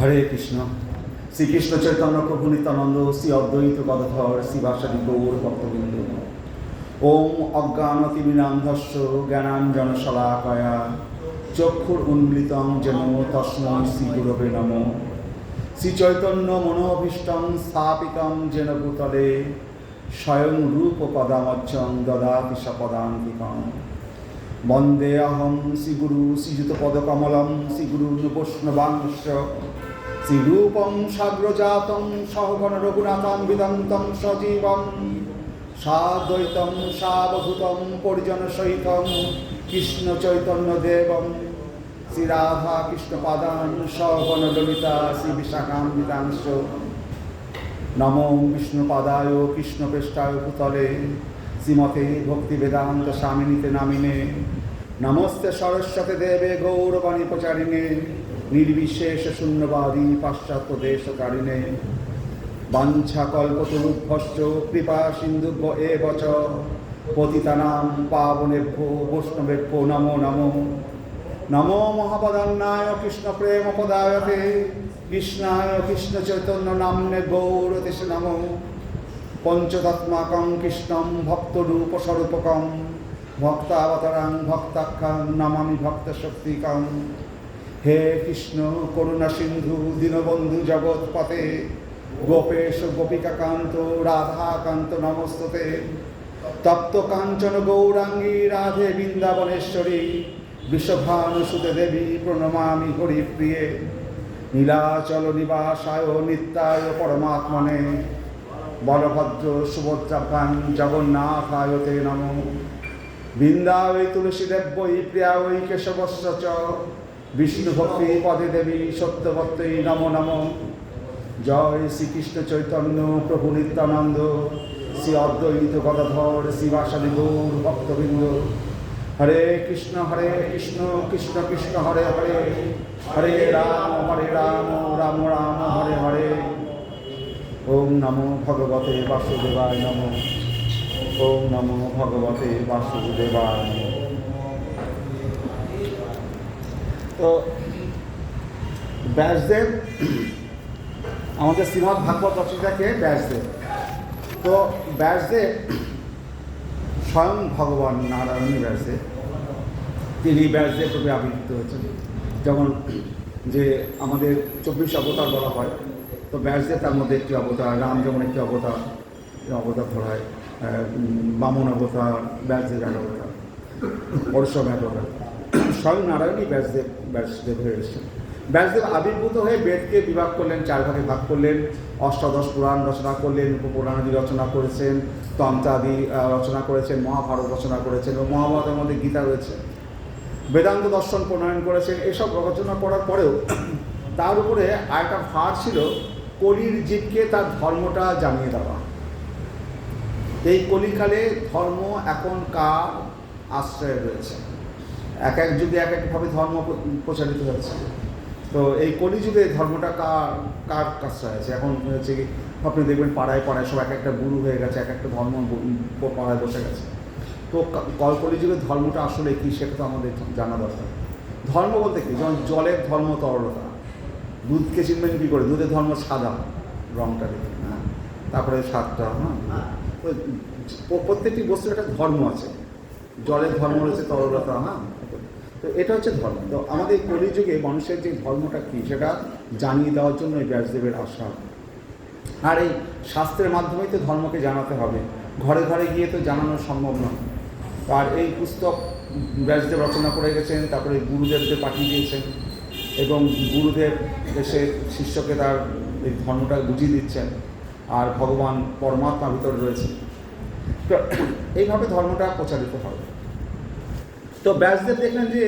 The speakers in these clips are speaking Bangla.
হরে কৃষ্ণ। শ্রীকৃষ্ণ চৈতন্য প্রভু নিত্যানন্দ, শ্রী অদ্বৈত গদাধর শ্রীবাসাদি গৌর ভক্তবৃন্দ। ওম অজ্ঞানতিমিরান্ধস্য জ্ঞানাঞ্জনশলাকয়া চক্ষুর উন্মিলিতং যেন তস্मै শ্রীগুরবে নমঃ। শ্রীচৈতন্য মনোভীষ্টং স্থাপিতং যেন ভূতলে স্বয়ং রূপ পদামচ্চং দদাতি সপদান্তিকং। বন্দে অহং শ্রীগুরু শ্রীযুতপদকমলং শ্রীগুরু বৈষ্ণবাংশ শ্রীরূপং সাগ্রজাতং সহগণ রঘুনাথান্বিদন্तं সজীবং সাদ্বৈতং সাবভূতং পরিজনসহিতং কৃষ্ণ চৈতন্যদেবং শ্রীরাধা কৃষ্ণপাদান সহগণ ললিতা শ্রীবিশাখান্বিতাংশ। নমো বিষ্ণুপাদায় কৃষ্ণপৃষ্ঠায় ভূতলে শ্রীমতে ভক্তিবেদান্ত স্বামিনীতে নামিনে। নমস্তে সরস্বতী দেবে গৌরবাণী প্রচারিণে নির্বিশেষ শূন্যবাদী পাশ্চাত্য দেশকারিণে। বাঞ্ছাকল্পতরুভ্যশ্চ কৃপা সিন্ধুভ্য এব চ পতিতানাং পাবনেভ্যো বৈষ্ণবেভ্যো নমো নমো। নমো মহাপদান্নায় কৃষ্ণ প্রেম পদায়তে কৃষ্ণায় কৃষ্ণ চৈতন্য নাম্নে গৌরতেশে নমো। পঞ্চতত্মাকং কৃষ্ণং ভক্তরূপ স্বরূপকং ভক্তাবতারাং ভক্তাখ্যাং নমামি ভক্তশক্তিকং। হে কৃষ্ণ করুণা সিন্ধু দীনবন্ধু জগৎপতে গোপেশ গোপিকাকান্ত রাধাকান্ত নমস্তুতে। তপ্ত কাঞ্চন গৌরাঙ্গী রাধে বৃন্দাবনেশ্বরী বৃষভানুসুতে দেবী প্রণমামি হরিপ্রিয়ে। নীলাচল নিবাসায় নিত্যায় পরমাত্মনে বলভদ্র সুভদ্রাভ্যাং জগন্নাথায় তে নমঃ। বৃন্দাবৈ তুলসীদেব্যৈ প্রিয়াবৈ কেশবস্য চ বিষ্ণুভক্তি পদে দেবী সত্যভক্তৈ নমো নমঃ। জয় শ্রীকৃষ্ণ চৈতন্য প্রভু নিত্যানন্দ শ্রী অদ্বৈত গদাধর শ্রীবাসাদি গৌর ভক্তবৃন্দ। হরে কৃষ্ণ কৃষ্ণ কৃষ্ণ হরে হরে হরে রাম রাম রাম হরে হরে। ওম নমো ভগবতে বাসুদেবায় নমঃ। ওম নমো ভগবতে বাসুদেবায় নমঃ। তো ব্যাসদেব আমাদের শ্রীমদ্ ভাগবত রচয়িতাকে ব্যাসদেব। তো ব্যাসদেব স্বয়ং ভগবান নারায়ণী ব্যাসদেব, তিনি ব্যাসদেব রূপে আবির্ভূত হয়েছেন। যেমন যে আমাদের 24 অবতার বলা হয়, তো ব্যাসদেব তার মধ্যে একটি অবতার। রাম যেমন একটি অবতার ধরা হয়, বামন অবতার, ব্যাসদেব এক অবতার, পরশুরাম এক অবতার। স্বয়ং নারায়ণই ব্যাসদেব হয়ে এসেছেন। ব্যাসদেব আবির্ভূত হয়ে বেদকে বিভাগ করলেন, 4 ভাগে ভাগ করলেন, অষ্টাদশ পুরাণ রচনা করলেন, উপপুরাণাদি রচনা করেছেন, তন্ত্রাদি রচনা করেছেন, মহাভারত রচনা করেছেন এবং মহাভারতের মধ্যে গীতা রয়েছে। বেদান্ত দর্শন প্রণয়ন করেছেন। এসব রচনা করার পরেও তার উপরে আরেকটা ভার ছিল কলির জীবকে তার ধর্মটা জানিয়ে দেওয়া। এই কলিকালে ধর্ম এখন কার আশ্রয়ে রয়েছে, এক এক যুগে এক একভাবে ধর্ম প্রচারিত হচ্ছে। তো এই কলিযুগে ধর্মটা কার আশ্রয় আছে? এখন হচ্ছে কি, আপনি দেখবেন পাড়ায় পাড়ায় সব এক একটা গুরু হয়ে গেছে, এক একটা ধর্ম পাড়ায় বসে গেছে। তো কলিযুগের ধর্মটা আসলে কী, সেটা তো আমাদের জানা দরকার। ধর্ম বলতে কি, যেমন জলের ধর্ম তরলতা, দুধকে চিনবেন কী করে? দুধের ধর্ম সাদা রঙটা দেখে, হ্যাঁ, তারপরে স্বাদটা, হ্যাঁ। প্রত্যেকটি বস্তুর একটা ধর্ম আছে। জলের ধর্ম রয়েছে তরলতা, হ্যাঁ। তো এটা হচ্ছে ধর্ম। তো আমাদের কলিযুগে মানুষের যে ধর্মটা কী, সেটা জানিয়ে দেওয়ার জন্য এই ব্যাসদেবের আশা। আর এই শাস্ত্রের মাধ্যমেই তো ধর্মকে জানাতে হবে, ঘরে ঘরে গিয়ে তো জানানো সম্ভব নয়। আর এই পুস্তক ব্যাসদেব রচনা করে গেছেন, তারপরে গুরুদেবকে পাঠিয়ে দিয়েছেন এবং গুরুদেব এসে শিষ্যকে তার এই ধর্মটা বুঝিয়ে দিচ্ছেন। আর ভগবান পরমাত্মা ভিতরে রয়েছে। তো এইভাবে ধর্মটা প্রচারিত হবে। তো ব্যাসদেব দেখলেন যে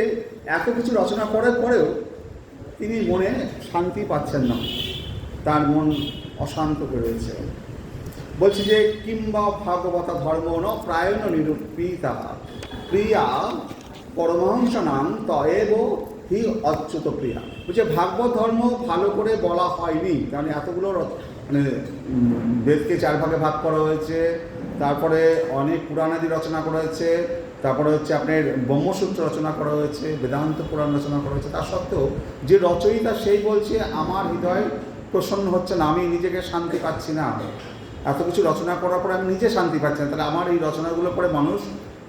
এত কিছু রচনা করার পরেও তিনি মনে শান্তি পাচ্ছেন না, তার মন অশান্ত হয়ে রয়েছে। বলছে যে কিংবা ভাগবতা ধর্ম ন প্রায়ণ নিরূপিতা প্রিয়া পরমহংস নাম তয়েব হি অচ্যুত প্রিয়া। বলছে ভাগবত ধর্ম ভালো করে বলা হয়নি, কারণ এতগুলো মানে বেদকে 4 ভাগে ভাগ করা হয়েছে, তারপরে অনেক পুরাণাদি রচনা করা হয়েছে, তারপরে হচ্ছে আপনার ব্রহ্মসূত্র রচনা করা হয়েছে, বেদান্ত পুরাণ রচনা করা হয়েছে। তা সত্ত্বেও যে রচয়িতা সেই বলছে আমার হৃদয় প্রসন্ন হচ্ছে না, আমি নিজেকে শান্তি পাচ্ছি না, এত কিছু রচনা করার পরে আমি নিজে শান্তি পাচ্ছি না, তাহলে আমার এই রচনাগুলো পরে মানুষ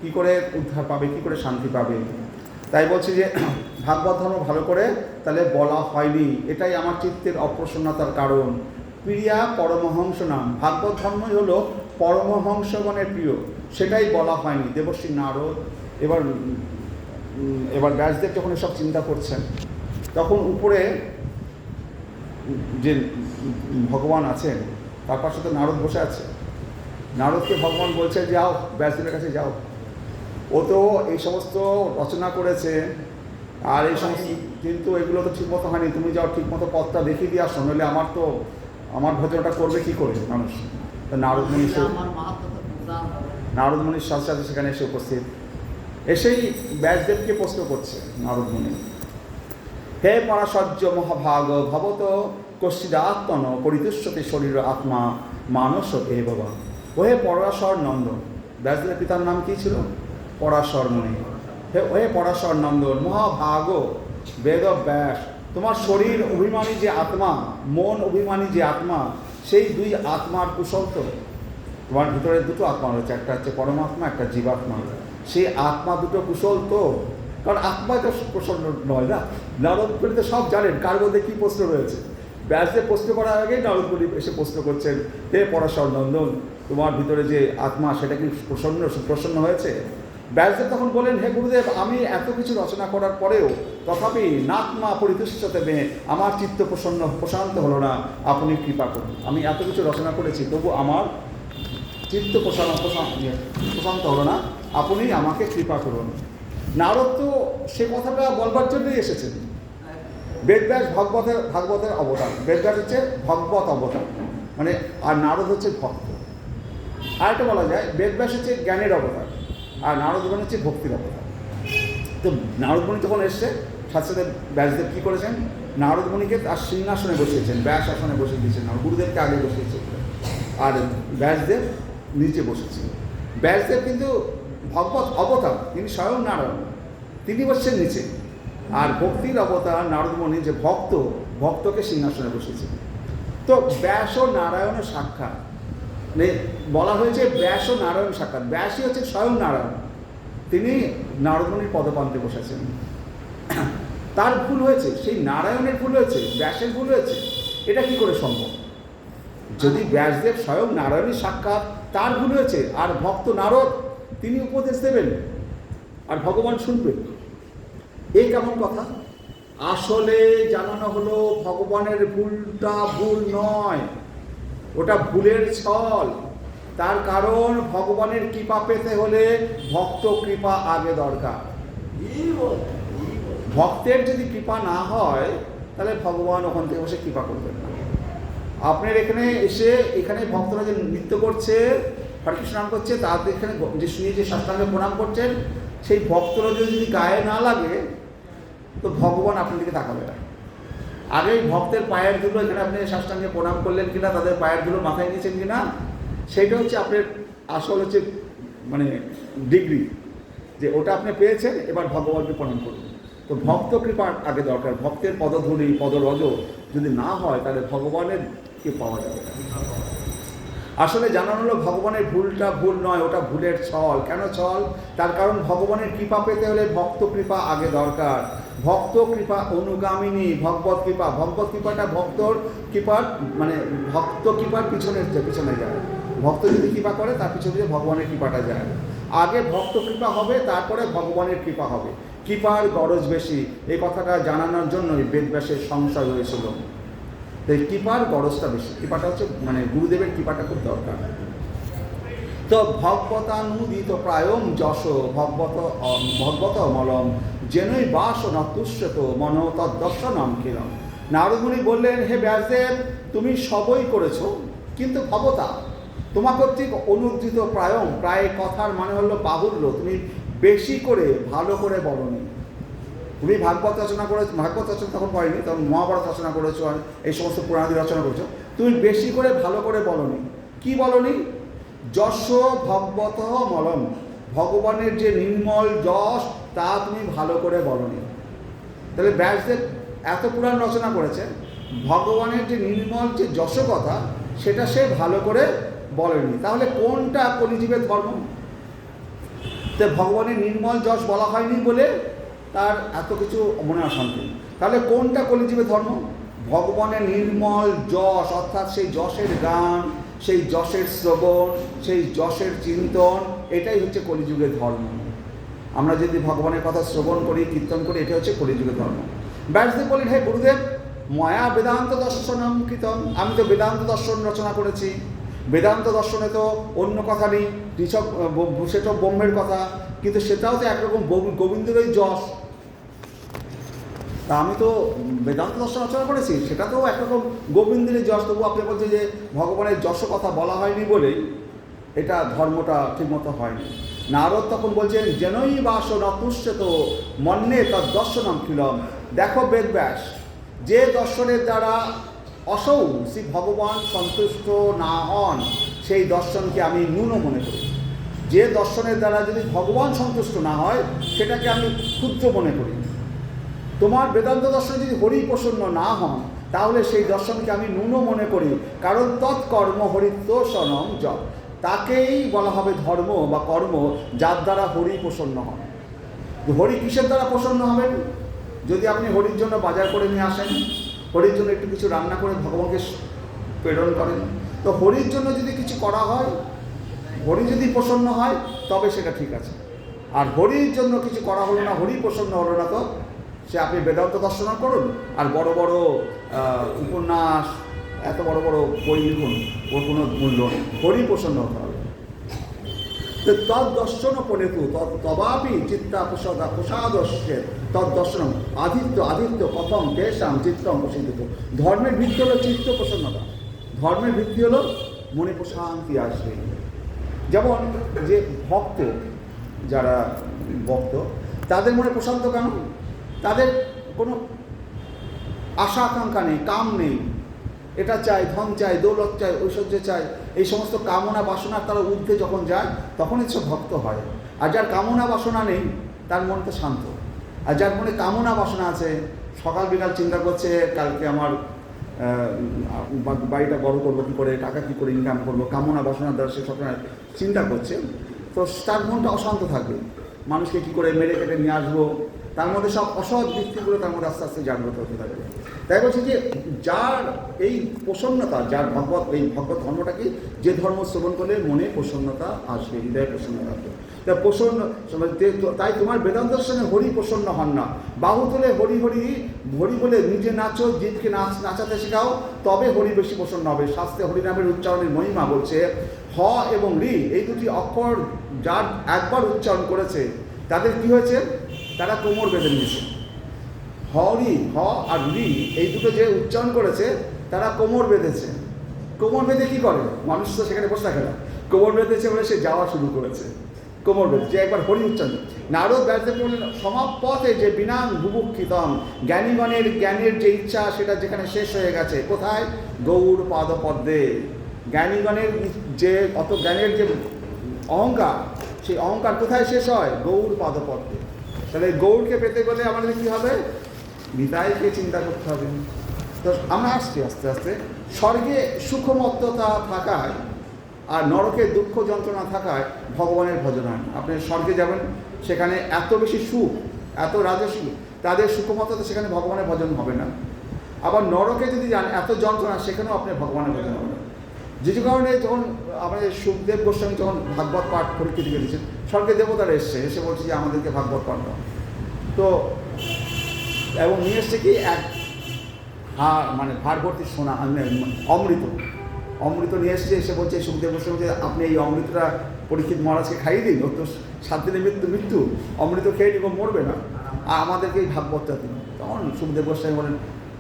কী করে উদ্ধার পাবে, কী করে শান্তি পাবে? তাই বলছি যে ভাগবত ধর্ম ভালো করে তাহলে বলা হয়নি, এটাই আমার চিত্তের অপ্রসন্নতার কারণ। প্রিয়া পরমহংস নাম, ভাগবত ধর্মই হলো পরমহংসগণের প্রিয়, সেটাই বলা হয়নি। দেবশ্রী নারদ এবার ব্যাসদেব যখন এসব চিন্তা করছেন, তখন উপরে যে ভগবান আছেন তার পাশে তো নারদ বসে আছে। নারদকে ভগবান বলছে যাও ব্যাসদেবের কাছে যাও, ও তো এই সমস্ত রচনা করেছে আর এই সমস্ত, কিন্তু এগুলো তো ঠিকমতো হয়নি, তুমি যাও ঠিকমতো পথটা দেখিয়ে দিয়ে আসো, নইলে আমার ভজনটা করবে কী করে মানুষ? তো নারদমণির সাথে সাথে সেখানে এসে উপস্থিত, এসেই ব্যাসদেবকে প্রশ্ন করছে নারদমণি, হে পরাশর্য মহাভাগ ভবত কশ্চিদাত্মন পরিতুষ্যতে শরীর আত্মা মানস হে বাবা। ও হে পরাশর নন্দন, ব্যাসদেবের পিতার নাম কী ছিল? পরাশর মুনি। হে পরাশর নন্দন মহাভাগ বেদ ব্যাস, তোমার শরীর অভিমানী যে আত্মা, মন অভিমানী যে আত্মা, সেই দুই আত্মার কুশল তো, তোমার ভিতরে দুটো আত্মা রয়েছে, একটা হচ্ছে পরমাত্মা, একটা জীবাত্মা, সেই আত্মা দুটো কুশল তো? কারণ আত্মা তো কুশল নয় না। নারদমণি তো সব জানেন কার মধ্যে কী প্রশ্ন রয়েছে। ব্যাসদেব প্রশ্ন করার আগেই নারদমণি এসে প্রশ্ন করছেন, হে পরাশর নন্দন, তোমার ভিতরে যে আত্মা সেটা কি প্রসন্ন হয়েছে? ব্যাসদেব তখন বলেন, হে গুরুদেব, আমি এত কিছু রচনা করার পরেও তথাপি নাত্মা পরিতুষ্যতে মেয়ে, আমার চিত্ত প্রশান্ত হলো না, আপনি কৃপা করুন। আমি এত কিছু রচনা করেছি তবু আমার চিত্ত প্রশান্ত হলো না, আপনি আমাকে কৃপা করুন। নারদ তো সে কথাটা বলবার জন্যই এসেছেন। বেদব্যাস ভাগবতের অবতার, বেদব্যাস হচ্ছে ভগবত অবতার, মানে আর নারদ হচ্ছে ভক্ত। আর একটা বলা যায় বেদব্যাস হচ্ছে জ্ঞানের অবতার, আর নারদমণি হচ্ছে ভক্তির অবতার। তো নারদমণি যখন এসছে, সাথে সাথে ব্যাসদেব কী করেছেন, নারদমণিকে তার সিংহাসনে বসিয়েছেন, ব্যাস আসনে বসিয়ে দিয়েছেন, আর গুরুদেবকে আগে বসিয়েছেন, আর ব্যাসদেব নিচে বসেছেন। ব্যাসদেব কিন্তু ভগবত অবতার, তিনি স্বয়ং নারায়ণ, তিনি বসছেন নিচে। আর ভক্তির অবতার নারদমণি যে ভক্তকে সিংহাসনে বসেছে। তো ব্যাস ও নারায়ণের সাক্ষাৎ, বলা হয়েছে ব্যাস ও নারায়ণ সাক্ষাৎ। ব্যাসই হচ্ছে স্বয়ং নারায়ণ, তিনি নারদমণির পদপ্রান্তে বসেছেন। তার ভুল হয়েছে, সেই নারায়ণের ভুল হয়েছে, ব্যাসের ভুল হয়েছে, এটা কি করে সম্ভব? যদি ব্যাসদেব স্বয়ং নারায়ণের সাক্ষাৎ, তার ভুল হয়েছে, আর ভক্ত নারদ তিনি উপদেশ দেবেন আর ভগবান শুনবেন, এই কেমন কথা? আসলে জানানো হলো ভগবানের ভুলটা ভুল নয়, ওটা ভুলের ছল। তার কারণ ভগবানের কৃপা পেতে হলে ভক্ত কৃপা আগে দরকার। ভক্তের যদি কৃপা না হয় তাহলে ভগবান ওখান থেকে বসে কৃপা করবেন না। আপনার এখানে ভক্তরা যে নৃত্য করছে, হরে কৃষ্ণ নাম করছে, তাদের এখানে যে শুনে যে সাষ্টাঙ্গে প্রণাম করছেন, সেই ভক্তরা যদি গায়ে না লাগে তো ভগবান আপনার দিকে তাকাবে না। আগেই ভক্তের পায়ের ধুলো, এখানে আপনি সাষ্টাঙ্গে প্রণাম করলেন কিনা, তাদের পায়ের ধুলো মাথায় নিয়েছেন কিনা, সেইটা হচ্ছে আপনার আসল হচ্ছে মানে ডিগ্রি, যে ওটা আপনি পেয়েছেন, এবার ভগবানকে প্রণাম করুন। তো ভক্ত কৃপা আগে দরকার। ভক্তের পদধূলি পদরজ যদি না হয় তাহলে ভগবানের কে পাওয়া যাবে না। আসলে জানানো হলো ভগবানের ভুলটা ভুল নয়, ওটা ভুলের ছল। কেন ছল? তার কারণ ভগবানের কৃপা পেতে হলে ভক্ত কৃপা আগে দরকার। ভক্ত কৃপা অনুগামিনী ভগবত কৃপা। ভগবত কৃপাটা ভক্তর কৃপার মানে ভক্ত কৃপার পিছনে যায়। ভক্ত যদি কৃপা করে তার পিছনে ভগবানের কৃপাটা যায়। আগে ভক্ত কৃপা হবে, তারপরে ভগবানের কৃপা হবে। কৃপার গরজ বেশি, এই কথাটা জানানোর জন্যই বেদব্যাসের সংশয় হয়েছিল। তাই কৃপার গরজটা বেশি, কৃপাটা হচ্ছে মানে গুরুদেবের কৃপাটা খুব দরকার। তো ভগবতানুদিত প্রায়ম যশ ভগবত অমলম যেনই বাস নতুষ্যত মন তদ্দর্শনম কিরম। নারদমুনি বললেন, হে ব্যাসদেব, তুমি সবই করেছো, কিন্তু ভবতা তোমা কর্তৃক অনুদিত প্রায়ম, প্রায় কথার মানে হলো বাহুল্য, তুমি বেশি করে ভালো করে বলনি। তুমি ভাগবত রচনা করেছো, ভাগবত রচনা তখন করেনি, তখন মহাভারত রচনা করেছো, আর এই সমস্ত পুরাণাদি রচনা করেছো, তুমি বেশি করে ভালো করে বলনি। কি বলনি? যশ ভগবত মলম, ভগবানের যে নির্মল যশ তা তুমি ভালো করে বলনি। তাহলে ব্যাসদেব এত পুরাণ রচনা করেছে, ভগবানের যে নির্মল যে যশ কথা সেটা সে ভালো করে বলেনি। তাহলে কোনটা কলিযুগের ধর্ম? তো ভগবানের নির্মল যশ বলা হয়নি বলে তার এত কিছু মনে অশান্তি। তাহলে কোনটা কলিযুগের ধর্ম? ভগবানের নির্মল যশ, অর্থাৎ সেই যশের গান, সেই যশের শ্রবণ, সেই যশের চিন্তন, এটাই হচ্ছে কলিযুগের ধর্ম। আমরা যদি ভগবানের কথা শ্রবণ করি, কীর্তন করি, এটা হচ্ছে কলিযুগের ধর্ম। ব্যাসদেব বলেন, হে গুরুদেব, ময়া বেদান্ত দর্শনম কৃতম, আমি তো বেদান্ত দর্শন রচনা করেছি। বেদান্ত দর্শনে তো অন্য কথা নেই, ঋষভ সেটা ব্রহ্মের কথা, কিন্তু সেটাও তো একরকম গোবিন্দেরই যশ। তা আমি তো বেদান্ত দর্শন রচনা করেছি, সেটা তো একরকম গোবিন্দেরই যশ। তবু আপনি বলছেন যে ভগবানের যশ কথা বলা হয়নি বলেই এটা ধর্মটা ঠিকমতো হয়নি। নারদ তখন বলছেন, জেনই বাস নতুষ্যত মন্যে তার দর্শনম খিলম। দেখো বেদব্যাস, যে দর্শনের দ্বারা অসৌ শ্রী ভগবান সন্তুষ্ট না হন, সেই দর্শনকে আমি ন্যূন মনে করি। যে দর্শনের দ্বারা যদি ভগবান সন্তুষ্ট না হয়, সেটাকে আমি ক্ষুদ্র মনে করি। তোমার বেদান্ত দর্শন যদি হরি প্রসন্ন না হন, তাহলে সেই দর্শনকে আমি ন্যূন মনে করি, কারণ তৎকর্ম হরিতোষণম জপ। তাকেই বলা হবে ধর্ম বা কর্ম যার দ্বারা হরি প্রসন্ন হন। হরি কিসের দ্বারা প্রসন্ন হবেন? যদি আপনি হরির জন্য বাজার করে নিয়ে আসেন, হরির জন্য একটু কিছু রান্না করে ভগবানকে প্রেরণ করেন, তো হরির জন্য যদি কিছু করা হয়, হরি যদি প্রসন্ন হয় তবে সেটা ঠিক আছে। আর হরির জন্য কিছু করা হলো না, হরি প্রসন্ন হলো না, তো সে আপনি বেদান্ত দর্শন করুন আর বড় বড় উপন্যাস, এত বড় বড় বই লিখুন, ওর কোনো মূল্য নেই। হরি প্রসন্ন হতে হবে। তদ্দর্শন পড়েতু তবাপি চিত্তা প্রসাদস্যের তদ্দর্শনম আদিত্য কথম তেষাম চিত্তম প্রসিদ্ধিত। ধর্মের ভিত্তি হলো চিত্ত প্রসন্নতা, ধর্মের ভিত্তি হলো মনে প্রশান্তি আসবে। যেমন যে ভক্ত, যারা ভক্ত, তাদের মনে প্রশান্ত কেন? তাদের কোনো আশা আকাঙ্ক্ষা নেই, কাম নেই, এটা চাই, ধন চাই, দৌলত চাই, ঐশ্বর্য চাই, এই সমস্ত কামনা বাসনার তারা ঊর্ধ্বে যখন যায় তখনই সে ভক্ত হয়। আর যার কামনা বাসনা নেই তার মন তো শান্ত। আর যার মনে কামনা বাসনা আছে, সকাল বিকাল চিন্তা করছে কালকে আমার বাড়িটা বড় করবো কী করে, টাকা কী করে ইনকাম করবো, কামনা বাসনার দ্বারা সে সবসময় চিন্তা করছে, তো তার মনটা অশান্ত থাকবে। মানুষকে কী করে মেরে কেটে নিয়ে আসবো, তার মধ্যে সব অসৎ বৃত্তিগুলো তার মধ্যে আস্তে আস্তে জাগ্রত হতে থাকবে। তাই বলছি যে যার এই প্রসন্নতা, যার এই ভগবত ধর্মটাকে, যে ধর্ম শ্রবণ করলে মনে প্রসন্নতা আসবে, হৃদয়ে প্রসন্নতা আসবে। তাই প্রসন্ন, তাই তোমার বেদান্ত দর্শনে হরি প্রসন্ন হন না। বাহু তুলে হরি হরি হরি বলে নিজে নাচো, জিতকে নাচাতে শেখাও, তবে হরি বেশি প্রসন্ন হবে। শাস্ত্রে হরিনামের উচ্চারণের মহিমা বলছে, হ এবং রি এই দুটি অক্ষর যার একবার উচ্চারণ করেছে তাদের কি হয়েছে? তারা কোমর বেঁধে নিয়েছে। হরি, হ আর রি এই দুটো যে উচ্চারণ করেছে তারা কোমর বেঁধেছে। কোমর বেঁধে কী করে? মানুষ তো সেখানে বসে থাকে না, কোমর বেঁধেছে বলে সে যাওয়া শুরু করেছে। কোমর বেঁধে যে একবার হরি উচ্চারণ। নারদ ব্যাসদেব বললেন, সমাপথে যে বিনাং বুভুক্ষিতম, জ্ঞানীগণের জ্ঞানের যে ইচ্ছা সেটা যেখানে শেষ হয়ে গেছে, কোথায়? গৌর পাদপদ্মে। জ্ঞানীগণের যে অত জ্ঞানের যে অহংকার, সেই অহংকার কোথায় শেষ হয়? গৌর পাদপদ্মে। তাহলে গৌরকে পেতে গেলে আমাদের কী হবে? নিতাইকে চিন্তা করতে হবে। তো আমরা আসছি আস্তে আস্তে স্বর্গে সুখমত্ততা থাকায় আর নরকে দুঃখ যন্ত্রণা থাকায় ভগবানের ভজন হয়। আপনি স্বর্গে যাবেন, সেখানে এত বেশি সুখ, এত রাজসী, তাদের সুখমত্ততা, সেখানে ভগবানের ভজন হবে না। আবার নরকে যদি যান, এত যন্ত্রণা, সেখানেও আপনি ভগবানের ভজন হবে না। যে কারণে যখন আমাদের সুখদেব গোস্বামী যখন ভাগবত পাঠ পরীক্ষা দিকে দিয়েছেন, স্বর্গে দেবতারা এসে বলছে যে আমাদেরকে ভাগবত পাঠ দাও। তো এবং নিয়ে এসছে কি এক মানে ভার ভর্তি সোনা, অমৃত নিয়ে এসছে। এসে বলছে সুখদেব গোস্বামী যে আপনি এই অমৃতটা পরীক্ষিত মহারাজকে খাইয়ে দিন, ওর তো 7 দিনের মৃত্যু, অমৃত খেয়ে নিব, মরবে না, আর আমাদেরকে এই ভাগবতটা দিন। তখন সুখদেব গোস্বামী বলেন,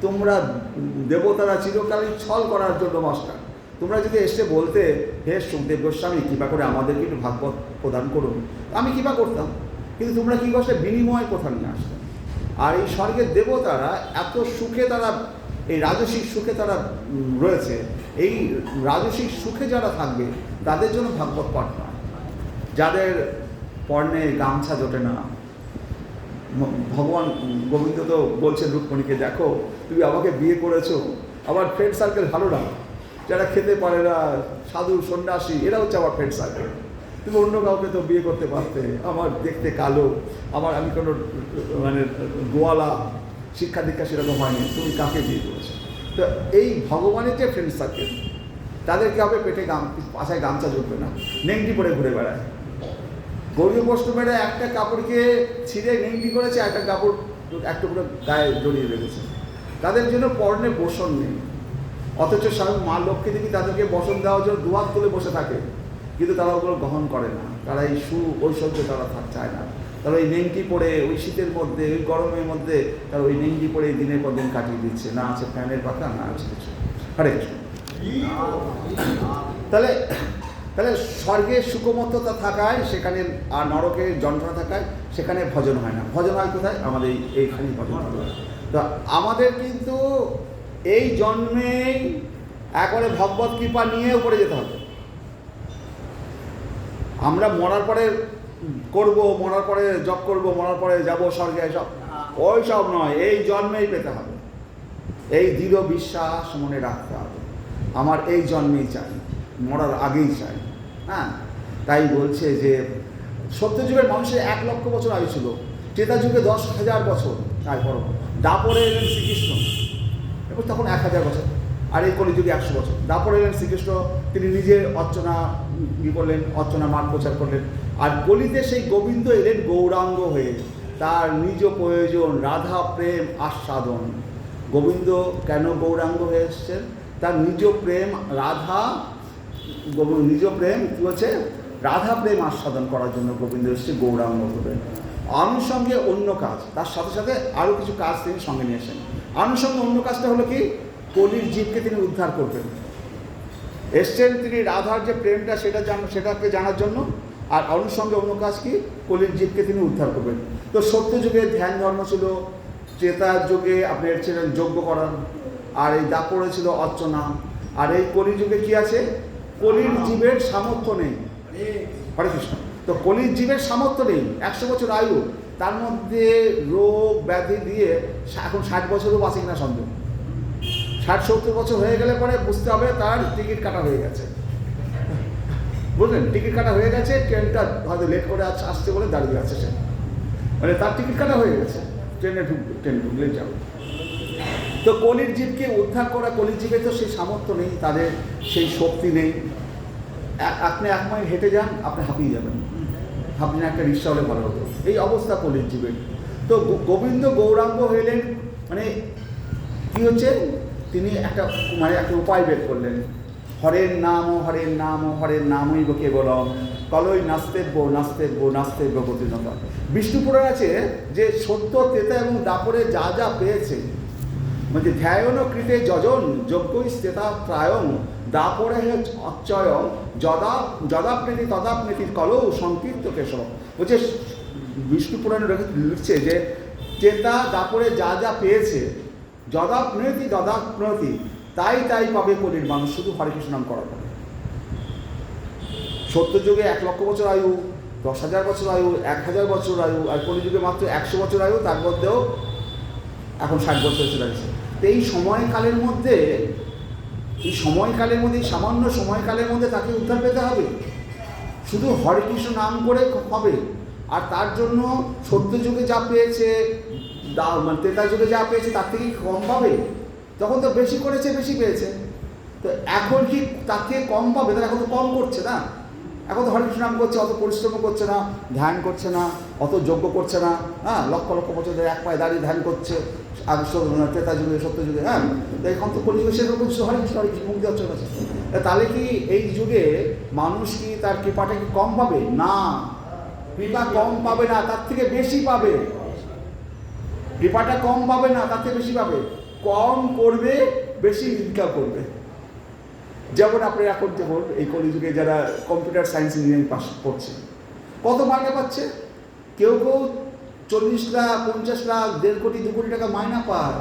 তোমরা দেবতারা চিরকালই ছল করার জন্য মাস্টার। তোমরা যদি এসে বলতে, হে সুখদেব গোস্বামী কৃপা করে আমাদেরকে একটু ভাগবত প্রদান করুন, আমি কৃপা করতাম। কিন্তু তোমরা কী করছে? বিনিময় কথা নিয়ে আসতে। আর এই স্বর্গের দেবতারা এত সুখে, তারা এই রাজসিক সুখে তারা রয়েছে। এই রাজসিক সুখে যারা থাকবে তাদের জন্য ভাগবত পাঠ নয়। যাদের পর্ণে গামছা জোটে না। ভগবান গোবিন্দ তো বলছেন রুক্মিণীকে, দেখো তুমি আমাকে বিয়ে করেছো, আমার ফ্রেন্ড সার্কেল ভালো না, যারা খেতে পারে না, সাধু সন্ন্যাসী, এরা হচ্ছে আমার ফ্রেন্ড সার্কেল। তুমি অন্য কাউকে তো বিয়ে করতে পারতে, আমার দেখতে কালো, আমি কোনো মানে গোয়ালা, শিক্ষা দীক্ষা সেরকম হয়নি, তুমি কাকে বিয়ে করেছো? তো এই ভগবানের যে ফ্রেন্ড সার্কেল, তাদেরকে হবে পেটে পাশায় গামছা জুটবে না, নেংটি পরে ঘুরে বেড়ায়। গৌরী বৈষ্ণবেরা একটা কাপড়কে ছিঁড়ে নেংটি করেছে, একটা কাপড় একটা করে গায়ে জড়িয়ে রেখেছে। তাদের জন্য পর্ণে বসন নেই, অথচ স্বামী মা লক্ষ্মী দেবী তাদেরকে বসন দেওয়ার জন্য দুহাত তুলে বসে থাকে, কিন্তু তারা ওগুলো গ্রহণ করে না। তারা এই ঐশ্বর্য তারা চায় না। তারা ওই নেংটি পরে ওই শীতের মধ্যে, ওই গরমের মধ্যে তারা ওই নেংটি পরে দিনের পর দিন কাটিয়ে দিচ্ছে, না আছে ফ্যানের পাখা, না আছে কিছু। হরে কৃষ্ণ। তাহলে তাহলে স্বর্গে সুখমত্ততা থাকায় সেখানে, আর নরকে যন্ত্রণা থাকায় সেখানে ভজন হয় না। ভজন হয় কোথায়? আমাদের এইখানেই ভজন হয়। তো আমাদের কিন্তু এই জন্মেই একবারে ভগবত কৃপা নিয়ে উপরে যেতে হবে। আমরা মরার পরে করব, মরার পরে জপ করব, মরার পরে যাব স্বর্গে, সব ওই সব নয়, এই জন্মেই পেতে হবে। এই দৃঢ় বিশ্বাস মনে রাখতে হবে, আমার এই জন্মেই চাই, মরার আগেই চাই। হ্যাঁ, তাই বলছে যে সত্যযুগের মানুষের 1 লক্ষ বছর আয়ু ছিল, ত্রেতা যুগে 10,000 বছর, তারপর দাপরে এলেন শ্রীকৃষ্ণ, এবং তখন 1000 বছর, আর এই কলিযুগে 100 বছর। দাপরে এলেন শ্রীকৃষ্ণ, তিনি নিজে অর্চনা করলেন, অর্চনা মান প্রচার করলেন। আর কলিতে সেই গোবিন্দ এলেন গৌরাঙ্গ হয়ে, তার নিজ প্রয়োজন রাধা প্রেম আস্বাদন। গোবিন্দ কেন গৌরাঙ্গ হয়ে এসছেন? তার নিজ প্রেম রাধা, নিজ প্রেম কী হচ্ছে, রাধা প্রেম আস্বাদন করার জন্য গোবিন্দ এসছে গৌরাঙ্গ হবে। আনুষঙ্গে অন্য কাজ, তার সাথে সাথে আরও কিছু কাজ তিনি সঙ্গে নিয়ে আসেন। আনুষঙ্গে অন্য কাজটা হলো কি, কলির জীবকে তিনি উদ্ধার করবেন। এসছেন তিনি রাধার যে প্রেমটা সেটাকে জানার জন্য, আর অনুষঙ্গে অন্য কাজ কি, কলির জীবকে তিনি উদ্ধার করবেন। তো সত্য যুগে ধ্যান ধর্ম ছিল, ত্রেতার যুগে আপনি ছিলেন যজ্ঞ করান, আর এই দাপরে ছিল অর্চনা। আর এই কলিযুগে কি আছে, কলির জীবের সামর্থ্য নেই। হরে কৃষ্ণ। তো কলির জীবের সামর্থ্য নেই, 100 বছর আয়ু, তার মধ্যে রোগ ব্যাধি দিয়ে এখন 60 বছরও বাঁচে কিনা সন্দেহ। 60-70 বছর হয়ে গেলে পরে বুঝতে হবে তার টিকিট কাটা হয়ে গেছে, বুঝলেন? টিকিট কাটা হয়ে গেছে, ট্রেনটা হয়তো লেট করে আসছে বলে দাঁড়িয়ে আছে সে, মানে তার টিকিট কাটা হয়ে গেছে, ট্রেন ঢুকলে যাবে। তো কলির জীবকে উদ্ধার করা, কলির জীবে তো সেই সামর্থ্য নেই, তাদের সেই শক্তি নেই। আপনি 1 মাইল হেঁটে যান, আপনি হাঁপিয়ে যাবেন, আপনি একটা রিক্সা হলে ভালো হতো, এই অবস্থা কলির জীবের। তো গোবিন্দ গৌরাঙ্গ হইলেন, মানে কি হচ্ছে, তিনি একটা উপায় বের করলেন। হরের নাম হরের নাম হরের নামই কেবলম, কলই নাস্তেব্য নাস্তেব্য নাস্তেব্য গতিনতা। বিষ্ণু পুরাণ আছে যে সত্য, ত্রেতা এবং দাপরে যা যা পেয়েছে, মানে ধ্যায়ন কৃতে যজন যজ্ঞই ত্রেতা প্রায়ং দাপরে অচ্চয়ং যদাপ্নীতি তদাপ্নীতি কলৌ সংকীর্ত কেশব। বলছে বিষ্ণু পুরাণে লিখছে যে ত্রেতা দাপরে যা যা পেয়েছে, যদাপ্নতি তদাপ্নতি, তাই তাই পাবে কলির মানুষ, শুধু হরে কৃষ্ণ নাম করার পরে। সত্য যুগে 1 লক্ষ বছর আয়ু, 10,000 বছর আয়ু, 1000 বছর আয়ু, আর কলিযুগে মাত্র 100 বছর আয়ু, তার মধ্যেও এখন 60 বছর এসে দাঁড়িয়েছে। তো এই সময়কালের মধ্যে, এই সামান্য সময়কালের মধ্যে তাকে উদ্ধার পেতে হবে, শুধু হরে কৃষ্ণ নাম করে হবে। আর তার জন্য সত্য যুগে যা পেয়েছে, মানে ত্রেতা যুগে যা পেয়েছে তার থেকে কম পাবে? তখন তো বেশি করেছে, বেশি পেয়েছে। তো এখন কি তার থেকে কম পাবে? তারা এখন তো কম করছে না, এখন তো হরে কৃষ্ণ নাম করছে, অত পরিশ্রম করছে না, ধ্যান করছে না, অত যজ্ঞ করছে না। হ্যাঁ, লক্ষ লক্ষ বছর ধরে 1 পায়ে দাঁড়িয়ে ধ্যান করছে, আর ত্রেতা যুগে সত্য যুগে। হ্যাঁ, তো এখন তো কলিযুগে সেরকম হরে কৃষ্ণ মুক্তি হচ্ছে কাছে। তাহলে কি এই যুগে মানুষ কি তার কৃপাটা কি কম পাবে? না, কৃপা কম পাবে না, তার থেকে বেশি পাবে। কৃপাটা কম পাবে না, তার থেকে বেশি পাবে। কম করবে, বেশি ইনকাম করবে। যেমন আপনি এখন যেমন এই কলিযুগে যারা কম্পিউটার সায়েন্স ইঞ্জিনিয়ারিং পাস করছে, কত মাইনে পাচ্ছে? কেউ 40 লাখ, 50 লাখ, 1.5 কোটি, 2 কোটি টাকা মাইনা পায়।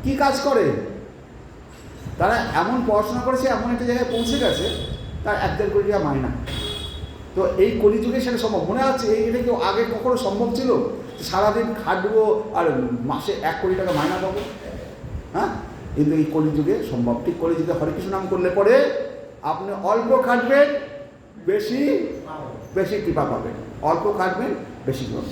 কি কাজ করে তারা? এমন পড়াশোনা করেছে, এমন একটা জায়গায় পৌঁছে গেছে, তার 1-1.5 কোটি টাকা মাইনা। তো এই কলিযুগে সেটা সম্ভব মনে আছে? এটা কি আগে কখনো সম্ভব ছিল? সারাদিন খাটবো আর মাসে 1 কোটি টাকা মাইনা পাবো? হ্যাঁ, কিন্তু এই কলিযুগে সম্ভব। ঠিক কলিযুগে হরিকৃষ্ণ নাম করলে পরে আপনি অল্প খাটবেন, বেশি বেশি কৃপা পাবেন। অল্প খাটবেন, বেশি কৃপা।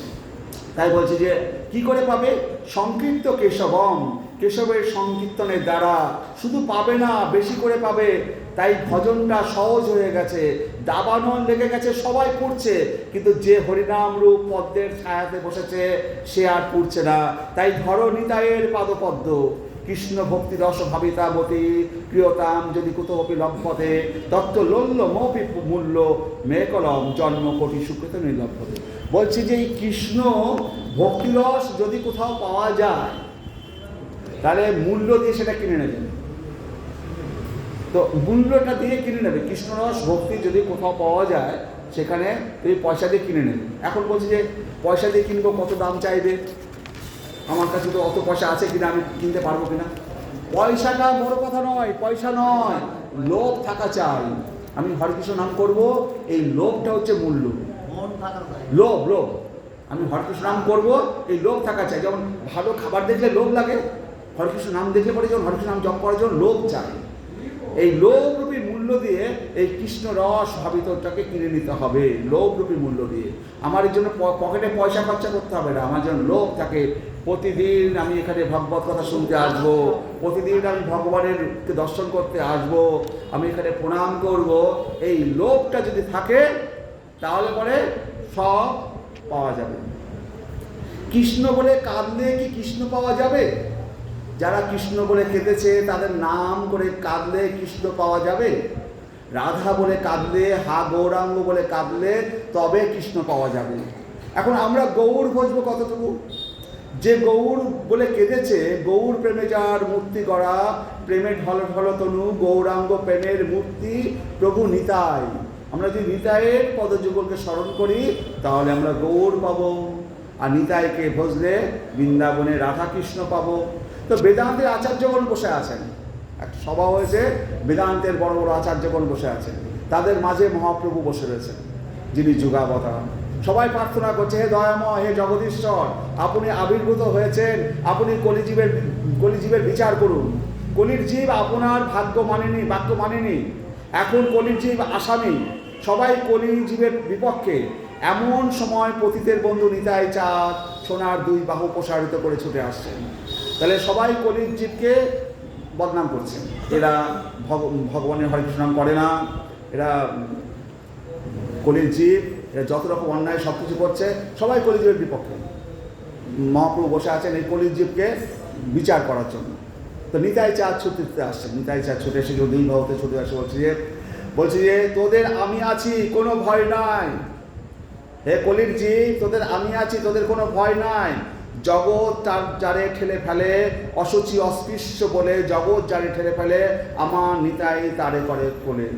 তাই বলছি যে কি করে পাবে? সংকীর্ত কেশবম, কেশবের সংকীর্তনের দ্বারা শুধু পাবে না, বেশি করে পাবে। তাই ভজনটা সহজ হয়ে গেছে, দাবানল লেগে গেছে, সবাই পড়ছে, কিন্তু যে হরিনাম রূপ পদ্মের ছায়াতে বসেছে সে আর পড়ছে না। তাই ধরো নিতাইয়ের পাদপদ্ম, কৃষ্ণ ভক্তি রস ভাবিতাবতী প্রিয়তাম যদি কুতোপি লভ্যতে তত্ত্ব লোল্য মপি মূল্য মেকলম জন্ম কোটি সুকৃত নির্লভ্যতে। বলছি যে এই কৃষ্ণ ভক্তিরস যদি কোথাও পাওয়া যায় তাহলে মূল্য দিয়ে সেটা কিনে নেবেন। তো মূল্যটা দিয়ে কিনে নেবে। কৃষ্ণরস ভক্তি যদি কোথাও পাওয়া যায় সেখানে তুমি পয়সা দিয়ে কিনে নেবে। এখন বলছি যে পয়সা দিয়ে কিনবো, কত দাম চাইবে? আমার কাছে তো অত পয়সা আছে কিনা, আমি কিনতে পারবো কিনা? পয়সাটা বড় কথা নয়, পয়সা নয়, লোভ থাকা চাই। আমি হরিকৃষ্ণ নাম করব, এই লোভটা হচ্ছে মূল্য। লোভ লোভ আমি হরিকৃষ্ণ নাম করব, এই লোভ থাকা চাই। যেমন ভালো খাবার দেখলে লোভ লাগে, হরিকৃষ্ণ নাম দেখলে পরে যখন হরিকৃষ্ণ নাম জপ করার জন্য লোভ চাই। এই লোভরূপী মূল্য দিয়ে এই কৃষ্ণ রস ভাবিতটাকে কিনে নিতে হবে, লোভরূপী মূল্য দিয়ে। আমার এর জন্য পকেটে পয়সা খরচা করতে হবে না, আমার জন্য লোভ থাকে। প্রতিদিন আমি এখানে ভগবত কথা শুনতে আসবো, প্রতিদিন আমি ভগবানের দর্শন করতে আসবো, আমি এখানে প্রণাম করব। এই লোভটা যদি থাকে তাহলে পরে সব পাওয়া যাবে। কৃষ্ণ বলে কাঁদলে কি কৃষ্ণ পাওয়া যাবে? যারা কৃষ্ণ বলে কেঁদেছে তাদের নাম করে কাঁদলে কৃষ্ণ পাওয়া যাবে? রাধা বলে কাঁদলে, হা গৌরাঙ্গ বলে কাঁদলে তবে কৃষ্ণ পাওয়া যাবে। এখন আমরা গৌর বুঝবো কতটুকু? যে গৌর বলে কেঁদেছে, গৌর প্রেমে যার মূর্তি গড়া, প্রেমের ঢল ঢল তনু গৌরাঙ্গ প্রেমের মূর্তি প্রভু নিতাই। আমরা যদি নিতাইয়ের পদযুগলকে স্মরণ করি তাহলে আমরা গৌর পাবো, আর নিতাইকে ভজলে বৃন্দাবনে রাধা কৃষ্ণ পাবো। তো বেদান্তের আচার্যগণ বসে আছেন, একটা সভা হয়েছে, বেদান্তের বড় বড় আচার্যগণ বসে আছেন, তাদের মাঝে মহাপ্রভু বসে রয়েছেন যিনি যুগাবতার। সবাই প্রার্থনা করছে, হে দয়াময়, হে জগদীশ্বর, আপনি আবির্ভূত হয়েছেন, আপনি কলিজীবের বিচার করুন। কলির জীব আপনার বাক্য মানেনি, এখন কলির জীব আসামি, সবাই কলির জীবের বিপক্ষে। এমন সময় পতিতের বন্ধু নিতাই চাঁদ সোনার 2 বাহু প্রসারিত করে ছুটে আসছেন। তাহলে সবাই কলির জীবকে বদনাম করছেন। এরা ভগবানের হরিকৃষ্ণ নাম করে না, এরা কলির জীব, এরা যত রকম অন্যায় সব কিছু করছে, সবাই কলিজীবের বিপক্ষে। মহাপ্রভু বসে আছেন এই কলির জীবকে বিচার করার জন্য। তো নিতাই চাঁদ ছুটতে আসছেন, নিতাই চাঁদ ছুটে এসে 2 বাহুতে ছুটে আসে, বলছি যে তোদের আমি আছি, কোনো ভয় নাই। হে কলির জীব, তোদের আমি আছি, তোদের কোনো ভয় নাই। জগৎ যারে ঠেলে ফেলে, অসুচি অস্পৃশ্য বলে জগৎ যারে ঠেলে ফেলে, আমার নিতাই তারে করে কোলে।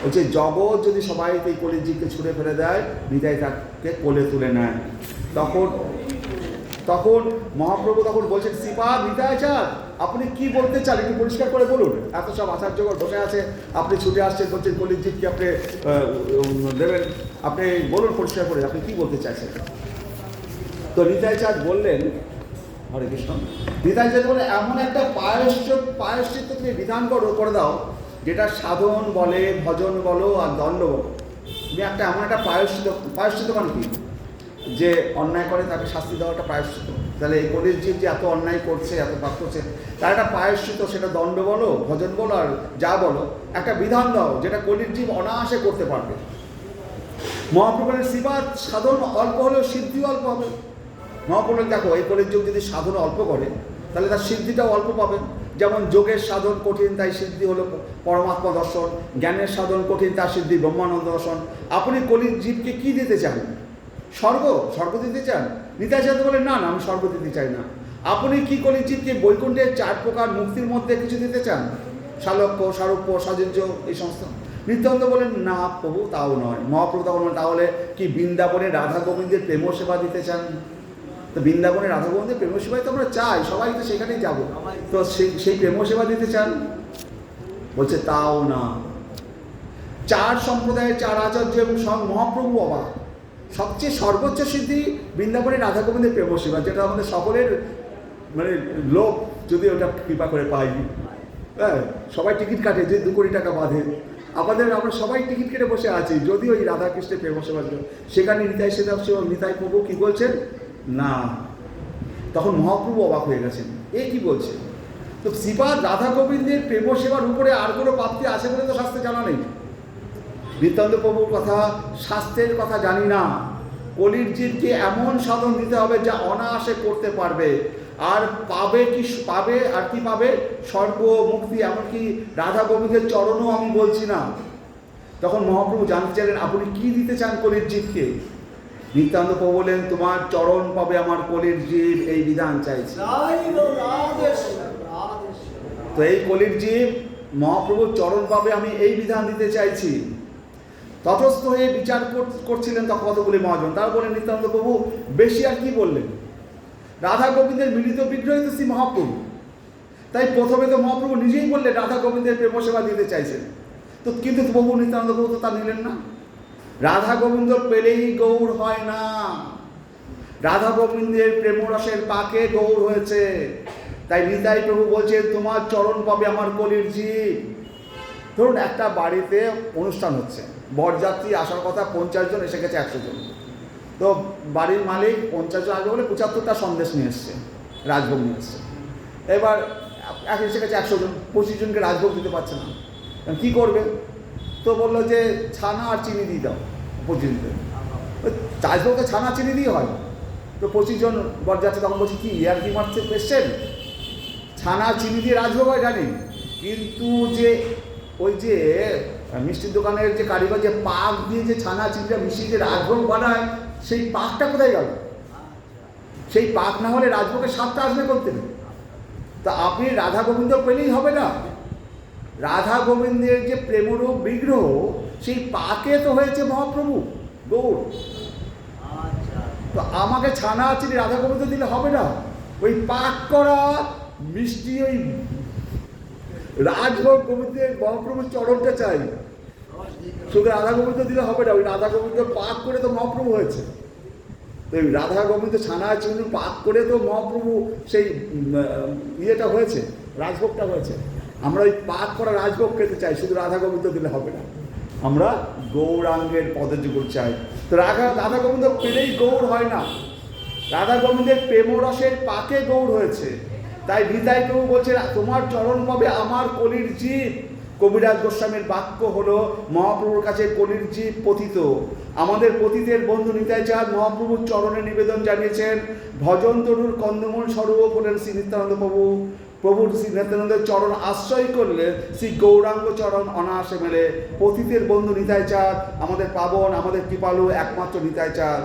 বলছে জগৎ যদি সবাই এই কলির জীবকে ছুঁড়ে ফেলে দেয়, নিতাই তাকে কোলে তুলে নেয়। তখন মহাপ্রভু তখন বলছেন, শ্রীপাদ নিতাই চাঁদ, আপনি কি বলতে চান একটু পরিষ্কার করে বলুন। এত সব আচার্যগণ বসে আছে, আপনি ছুটে আসছেন, বলছেন কলির জীবকে আপনি দেবেন, আপনি বলুন পরিষ্কার করে আপনি কি বলতে চাইছেন। তো নিতাই চাঁদ বললেন, হরে কৃষ্ণ, নিতাই চাঁদ বলে এমন একটা প্রায়শ্চিত্ত তুমি বিধান করে দাও, যেটা সাধন বলে, ভজন বলো আর দণ্ড বলো, তুমি একটা এমন একটা প্রায়শ্চিত্ত মানে কি? যে অন্যায় করে তাকে শাস্তি দেওয়া একটা প্রায়শ্চিত্ত। তাহলে এই কলির জীব যে এত অন্যায় করছে, এত পাপ করছে, তার একটা প্রায়শ্চিত্ত, সেটা দণ্ড বলো, ভজন বলো আর যা বলো, একটা বিধান দাও যেটা কলির জীব অনায়াসে করতে পারবে। মহাপ্রভুর শ্রীপাদ সাধন অল্প হলেও সিদ্ধি অল্প হবে। মহাপ্রভু দেখো, এই কলির যুগ যদি সাধন অল্প করে তাহলে তার সিদ্ধিটাও অল্প পাবেন। যেমন যোগের সাধন কঠিন, তাই সিদ্ধি হলো পরমাত্মা দর্শন, জ্ঞানের সাধন কঠিন, তার সিদ্ধি ব্রহ্মানন্দ দর্শন। আপনি কলির জীবকে কি দিতে চান? স্বর্গ দিতে চান? নিতাই চাঁদ বলেন, না আমি স্বর্গ দিতে চাই না। আপনি কি কলির জীবকে বৈকুণ্ঠের 4 প্রকার মুক্তির মধ্যে কিছু দিতে চান? শালক্য, সারূপ্য, সাজুজ্য, এই সমস্ত। নিত্যানন্দ বলেন, না প্রভু, তাও নয়। মহাপ্রভু তখন বলেন, তাহলে কি বৃন্দাবনে রাধা গোবিন্দের প্রেম সেবা দিতে চান? তো বৃন্দাবনে রাধা গোবিন্দের প্রেম সেবাই তো আমরা চাই, সবাই তো সেখানেই যাব। তো সেই প্রেম সেবা দিতে চান? বলছে তাও না। চার সম্প্রদায়ের চার আচার্য এবং স্বয়ং মহাপ্রভু অবাক। সবচেয়ে সর্বোচ্চ সিদ্ধি বৃন্দাবনের রাধা গোবিন্দের প্রেম সেবা, যেটা আমাদের সকলের মানে লোক যদি ওটা কৃপা করে পাই। হ্যাঁ, সবাই টিকিট কাটে, যে 2 কোটি টাকা বাঁধে। আমরা সবাই টিকিট কেটে বসে আছি যদি ওই রাধাকৃষ্ণের প্রেম সেবার জন্য। সেখানে নিতাই সেবা নিতাই প্রভু কি বলছেন না, তখন মহাপ্রভু অবাক হয়ে গেছেন, এ কি বলছে? তো শ্রীপাদ রাধা গোবিন্দের প্রেম সেবার উপরে আর কোনো প্রাপ্তি আছে বলে তো শাস্ত্রে জানা নেই। নিত্যানন্দ প্রভুর কথা, শাস্ত্রের কথা জানি না। কলির জীবকে এমন সাধন দিতে হবে যা অনায়াসে করতে পারবে, আর পাবে আর কি পাবে? স্বর্গ, মুক্তি, এমনকি রাধা গোবিন্দের চরণও আমি বলছি না। তখন মহাপ্রভু জানতে চাইলেন, আপনি কি দিতে চান কলির জীবকে? নিত্যানন্দ প্রভু বলেন, তোমার চরণ পাবে আমার কলির জীব, এই বিধান চাইছি। তো এই কলির জীব মহাপ্রভুর চরণ পাবে, আমি এই বিধান দিতে চাইছি। তটস্থ হয়ে বিচার করছিলেন তখন কতগুলি মহাজন। তার বলেন নিত্যানন্দ প্রভু, বেশি আর কি বললেন? রাধা গোবিন্দের মিলিত বিগ্রহ তো শ্রী মহাপ্রভু। তাই প্রথমে তো মহাপ্রভু নিজেই বললেন রাধা গোবিন্দের প্রেম সেবা দিতে চাইছেন। তো কিন্তু প্রভু নিত্যানন্দ প্রভু তো তা নিলেন না। রাধা গোবিন্দ পেলেই গৌর হয় না, রাধা গোবিন্দের প্রেমরসের পাকে গৌর হয়েছে। তাই নিতাই প্রভু বলছেন, তোমার চরণ পাবে আমার কলির জীব। ধরুন একটা বাড়িতে অনুষ্ঠান হচ্ছে, বরযাত্রী আসার কথা 50 জন, এসে গেছে 100 জন। তো বাড়ির মালিক 50 জন আসবে বলে 75টা সন্দেশ নিয়ে এসছে, রাজভোগ নিয়ে এসছে। এবার এসে গেছে 100 জন, 25 জনকে রাজভোগ দিতে পারছে না, কী করবে? তো বললো যে ছানা আর চিনি দিয়ে দাও 25 জনকে। রাজভোগ তো ছানা চিনি দিয়ে হয়। তো 25 জন বরযাত্রী তখন বলছি, কি ইয়ার কি মারছে পেশেন্ট? ছানা চিনি দিয়ে রাজভোগ হয় জানি, কিন্তু যে ওই যে মিষ্টির দোকানের যে কারিগর যে পাক দিয়ে যে ছানা চিনিটা মিশিয়ে যে রাজভোগ বানায়, সেই পাকটা কোথায় গেল? সেই পাক না হলে রাজভোগের স্বাদটা আসবে করতে। তা আপনি রাধা গোবিন্দ পেলেই হবে না। রাধা গোবিন্দের যে প্রেমরূপ বিগ্রহ, সেই পাকে তো হয়েছে মহাপ্রভু গৌর। তো আমাকে ছানা চিনি রাধা গোবিন্দ দিলে হবে না, ওই পাক করা মিষ্টি ওই রাজভোগ গোবিন্দের মহাপ্রভুর চরণটা চাই। শুধু রাধা গোবিন্দ দিলে হবে না, ওই রাধা গোবিন্দ পাক করে তো মহাপ্রভু হয়েছে। তো ওই রাধা গোবিন্দ ছানা চিনি পাক করে তো মহাপ্রভু সেই ইয়েটা হয়েছে, রাজভোগটা হয়েছে। আমরা ওই পাক করা রাজভোগ খেতে চাই, শুধু রাধা গোবিন্দ দিলে হবে না, আমরা গৌরাঙ্গের পদযুগল চাই। তো রাধা গোবিন্দ পেলেই গৌর হয় না, রাধা গোবিন্দের প্রেমরসের পাকে গৌর হয়েছে। তাই নিতাই প্রভু বলছে, তোমার চরণ পাবে আমার কলির জীব। কবিরাজ গোস্বামীর বাক্য হলো, মহাপ্রভুর কাছে কলির জীব পতিত। আমাদের পতিতের বন্ধু নিতাই চাঁদ মহাপ্রভুর চরণে নিবেদন জানিয়েছেন। ভজন তরুর কন্দমূল স্বরূপ হলেন শ্রী নিত্যানন্দ প্রভু। প্রভুর শ্রী নিত্যানন্দের চরণ আশ্রয় করলে শ্রী গৌরাঙ্গ চরণ অনায়াসে মেলে। পতিতের বন্ধু নিতাই চাঁদ, আমাদের পাবন, আমাদের কৃপালু একমাত্র নিতাই চাঁদ।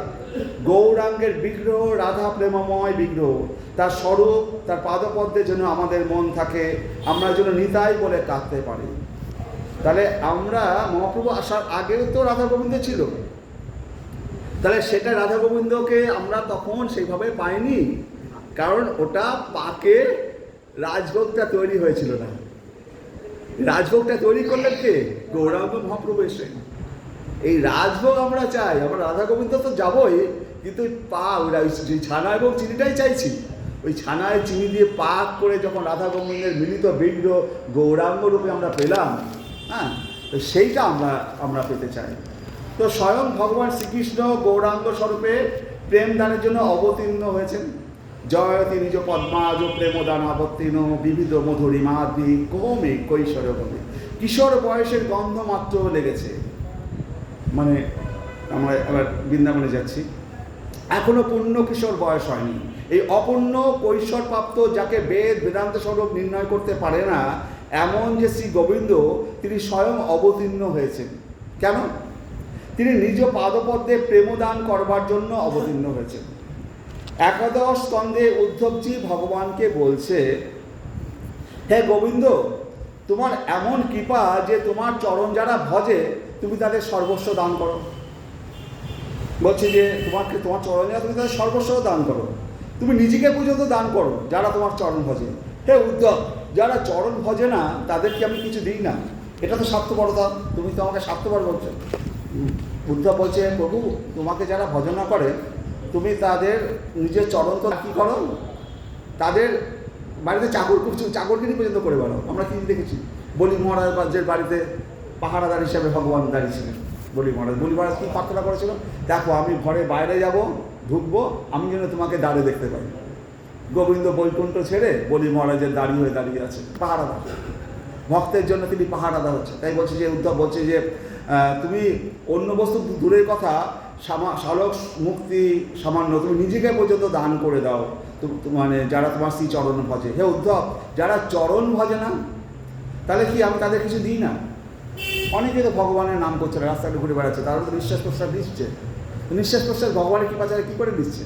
গৌরাঙ্গের বিগ্রহ রাধা প্রেমময় বিগ্রহ, তার স্বরূপ, তার পাদপদ্মের জন্য আমাদের মন থাকে, আমরা যেন নিতাই বলে কাঁদতে পারি। তাহলে আমরা মহাপ্রভু আসার আগেও তো রাধা গোবিন্দ ছিল, তাহলে সেটা রাধা গোবিন্দকে আমরা তখন সেইভাবে পাইনি, কারণ ওটা পাকে রাজভোগটা তৈরি হয়েছিল না। রাজভোগটা তৈরি করলেন কে? গৌরাঙ্গ মহাপ্রভু এসে। এই রাজভোগ আমরা চাই, আমরা রাধা গোবিন্দ তো যাবই, কিন্তু ওই ছানা এবং চিনিটাই চাইছি। ওই ছানায় চিনি দিয়ে পাক করে যখন রাধা গোবিন্দের মিলিত বিগ্রহ গৌরাঙ্গ রূপে আমরা পেলাম, হ্যাঁ, তো সেইটা আমরা পেতে চাই। তো স্বয়ং ভগবান শ্রীকৃষ্ণ গৌরাঙ্গ স্বরূপে প্রেম দানের জন্য অবতীর্ণ হয়েছেন। জয়তি নিজ পদ্মাজ প্রেমদান অবতীর্ণ বিবিধ মধুরিমাদি কমে কৈশোর বলে। কিশোর বয়সের গন্ধ মাত্র লেগেছে, মানে আমরা এবার বৃন্দাবনে যাচ্ছি, এখনো পূর্ণ কিশোর বয়স হয়নি। এই অপূর্ণ কৈশোরপ্রাপ্ত, যাকে বেদ বেদান্ত স্বরূপ নির্ণয় করতে পারে না, এমন যে শ্রী গোবিন্দ, তিনি স্বয়ং অবতীর্ণ হয়েছেন। কেন? তিনি নিজ পাদপদ্মে প্রেমদান করবার জন্য অবতীর্ণ হয়েছেন। একাদশ স্কন্ধে উদ্ধবজি ভগবানকে বলছে, হে গোবিন্দ, তোমার এমন কৃপা যে তোমার চরণ যারা ভজে তুমি তাদের সর্বস্ব দান করো। বলছে যে তোমার চরণ যারা, তুমি তাদের সর্বস্ব দান করো, তুমি নিজেকে পর্যন্ত দান করো যারা তোমার চরণ ভজে। হে উদ্ধব, যারা চরণ ভজে না তাদেরকে আমি কিছু দিই না, এটা তো স্বার্থপরতা, তুমি তো আমাকে স্বার্থপর বলছো। উদ্ধব বলছে, প্রভু তোমাকে যারা ভজনা করে তুমি তাদের নিজের চরণ তো কী করো, তাদের বাড়িতে চাকরগিরি পর্যন্ত করে বেড়াও। আমরা কি দেখেছি, বলি মহারাজের বাড়িতে পাহারাদার হিসাবে ভগবান দাঁড়িয়েছিলেন। বলি মহারাজ কী প্রার্থনা করেছিল, দেখো আমি ঘরে বাইরে যাব, ঢুকবো, আমি যেন তোমাকে দাঁড়িয়ে দেখতে পাই। গোবিন্দ বৈকুণ্ঠ ছেড়ে বলি মহারাজের দাঁড়িয়ে আছে, পাহারাদার, ভক্তের জন্য তিনি পাহারাদার হচ্ছে। তাই বলছে যে উদ্ধব বলছে যে তুমি অন্য বস্তু দূরের কথা, শালক মুক্তি সামান্য তুমি নিজেকে পর্যন্ত দান করে দাও, মানে যারা তোমার শ্রী চরণ ভজে। হে উদ্ধব, যারা চরণ ভজে না, তাহলে কি আমি তাদের কিছু দিই না? অনেকে তো ভগবানের নাম করছে, রাস্তাটা ঘুরে বেড়াচ্ছে, তারা তো নিঃশ্বাস প্রশ্বাস দিচ্ছে। নিঃশ্বাস প্রশ্বাস ভগবানের কৃপা ছাড়া কী করে দিচ্ছে?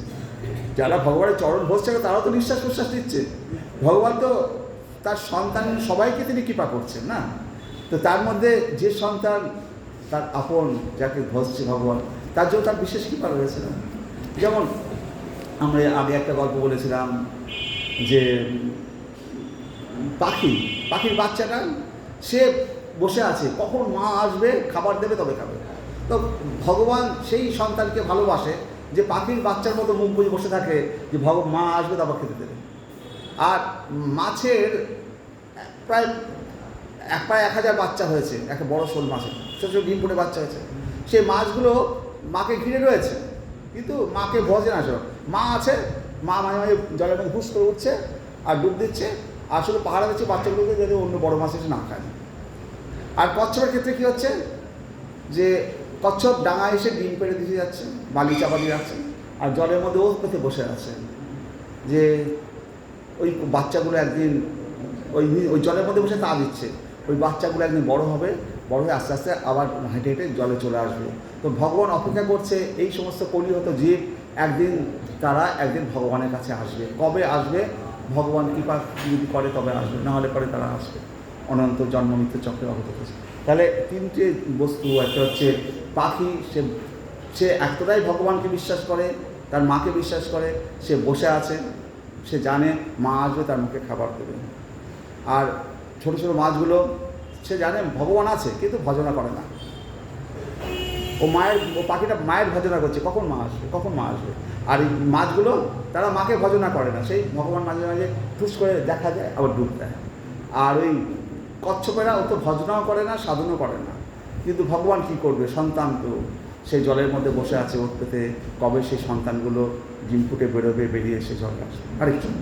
যারা ভগবানের চরণ ভজছে তারাও তো নিঃশ্বাস প্রশ্বাস দিচ্ছে। ভগবান তো তার সন্তান সবাইকে তিনি কৃপা করছেন না। তো তার মধ্যে যে সন্তান তার আপন, যাকে ভজছে ভগবান, তার জন্য তার বিশেষ কৃপা রয়েছে না। যেমন আমরা আগে একটা গল্প বলেছিলাম যে পাখির বাচ্চাটা সে বসে আছে, কখন মা আসবে খাবার দেবে তবে খাবে। তো ভগবান সেই সন্তানকে ভালোবাসে যে পাখির বাচ্চার মতো মুখ বুঝে বসে থাকে যে মা আসবে তারপর খেতে দেবে। আর মাছের প্রায় 1000 বাচ্চা হয়েছে, একটা বড় শোল মাছের, ছোটো ছোটো ডিম ফুটে বাচ্চা হয়েছে। সেই মাছগুলো মাকে ঘিরে রয়েছে, কিন্তু মাকে ভজে না। সব মা আছে, মা মাঝে মাঝে জলের মধ্যে হুস করে উঠছে আর ডুব দিচ্ছে, আর শুধু পাহাড়া দিচ্ছে বাচ্চাগুলোকে যাতে অন্য বড় মাছ এসে না খায়। আর কচ্ছপের ক্ষেত্রে কী হচ্ছে যে কচ্ছপ ডাঙায় এসে ডিম পেড়ে দিয়ে যাচ্ছে, বালি চাপা দিয়ে যাচ্ছে, আর জলের মধ্যে ও পেতে বসে আছে যে ওই বাচ্চাগুলো একদিন ওই জলের মধ্যে বসে তা দিচ্ছে, ওই বাচ্চাগুলো একদিন বড় হবে, বড় হয়ে আস্তে আস্তে আবার হেঁটে হেঁটে জলে চলে আসবে। তো ভগবান অপেক্ষা করছে এই সমস্ত কলিহত জীব একদিন ভগবানের কাছে আসবে। কবে আসবে? ভগবান কৃপা যদি করে তবে আসবে, না হলে পরে তারা আসবে অনন্ত জন্ম মৃত্যু চক্রে অবগত হচ্ছে। তাহলে তিনটে বস্তু, একটা হচ্ছে পাখি, সে এতটাই ভগবানকে বিশ্বাস করে, তার মাকে বিশ্বাস করে, সে বসে আছে, সে জানে মা আসবে তার মুখে খাবার দেবে। আর ছোটো ছোটো মাছগুলো সে জানে ভগবান আছে কিন্তু ভজনা করে না, ও পাখিটা মায়ের ভজনা করছে, কখন মা আসবে। আর এই মাছগুলো তারা মাকে ভজনা করে না, সেই ভগবান মাঝে মাঝে ঠুস করে দেখা যায় আবার ডুব দেয়। আর ওই কচ্ছপেরা ও তো ভজনাও করে না, সাধনও করে না, কিন্তু ভগবান কি করবে? সন্তান তো সেই জলের মধ্যে বসে আছে ওর পেতে, কবে সেই সন্তানগুলো ডিম ফুটে বেরোবে, বেরিয়ে এসে জলে আসবে। হরে কৃষ্ণ।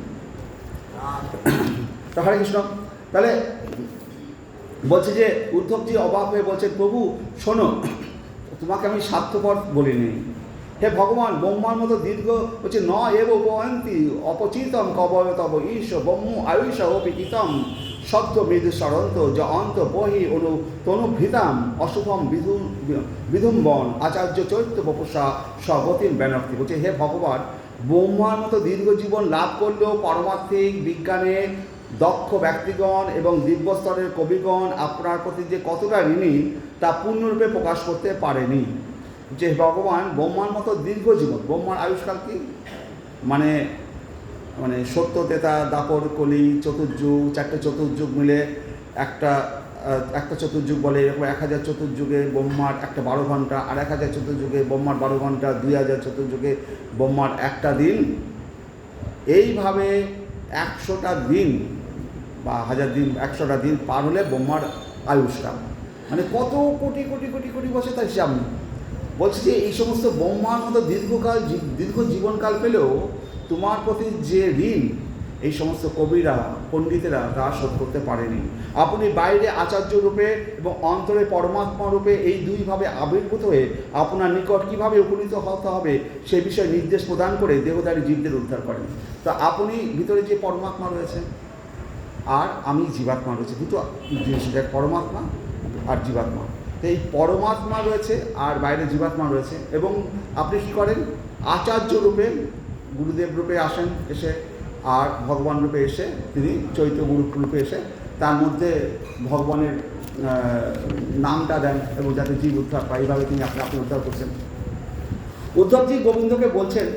তো হরে কৃষ্ণ। তাহলে বলছে যে উদ্ধবজি অবাক হয়ে বলছে, প্রভু শোনো, তোমাকে আমি স্বার্থপর বলিনি। হে ভগবান, ব্রহ্মার মতো দীর্ঘ হচ্ছে ন এব উপয়ন্তি অপচিতম কবয় তব ঈশ ব্রহ্ম আয়ুষ অপিকিতম শব্দ মৃদু সরন্ত য অন্ত বহি অনু তনুভৃতাম অশুভম বিধুম্বন আচার্য চৈত্য বপুষা স্বগতিম ব্যানর্থী। বলছে হে ভগবান, ব্রহ্মার মতো দীর্ঘ জীবন লাভ করলেও পারমার্থিক বিজ্ঞানে দক্ষ ব্যক্তিগণ এবং দিব্যস্তরের কবিগণ আপনার প্রতি যে কতটা ঋণী তা পূর্ণরূপে প্রকাশ করতে পারেনি। যে ভগবান ব্রহ্মার মতো দীর্ঘ জীবন, ব্রহ্মার আয়ুষ্কাল কি মানে মানে সত্য, তেতা, দাপর, কলি, চতুর্যুগ, 4টে চতুর্যুগ মিলে একটা চতুর্যুগ বলে। এরকম 1000 চতুর্যুগে ব্রহ্মার একটা 12 ঘন্টা, আর 1000 চতুর্যুগে ব্রহ্মার 12 ঘন্টা, 2000 চতুর্যুগে ব্রহ্মার একটা দিন। এইভাবে 100টা দিন বা 1000 দিন, 100টা দিন পার হলে ব্রহ্মার আয়ুষ্কাল, মানে কত কোটি কোটি কোটি কোটি বছর তার হিসাব নেই। বলছি যে এই সমস্ত ব্রহ্মার মতো দীর্ঘ জীবনকাল পেলেও তোমার প্রতি যে ঋণ এই সমস্ত কবিরা পণ্ডিতেরা তা শোধ করতে পারেনি। আপনি বাইরে আচার্য রূপে এবং অন্তরে পরমাত্মা রূপে এই দুইভাবে আবির্ভূত হয়ে আপনার নিকট কীভাবে উপনীত হতে হবে সে বিষয়ে নির্দেশ প্রদান করে দেহধারী জীবদের উদ্ধার করেন। তো আপনি ভিতরে যে পরমাত্মা রয়েছে আর আমি জীবাত্মা রয়েছে, দুটো জিনিস, এক পরমাত্মা আর জীবাত্মা। তো এই পরমাত্মা রয়েছে আর বাইরে জীবাত্মা রয়েছে, এবং আপনি কী করেন? আচার্য রূপে গুরুদেব রূপে আসেন এসে, আর ভগবান রূপে এসে তিনি চৈত্য গুরু রূপে এসে তার মধ্যে ভগবানের নামটা দেন এবং যাতে জীব উদ্ধার পায়, এইভাবে তিনি আপনি উদ্ধার করছেন। উদ্ধবজি গোবিন্দকে বলছেন,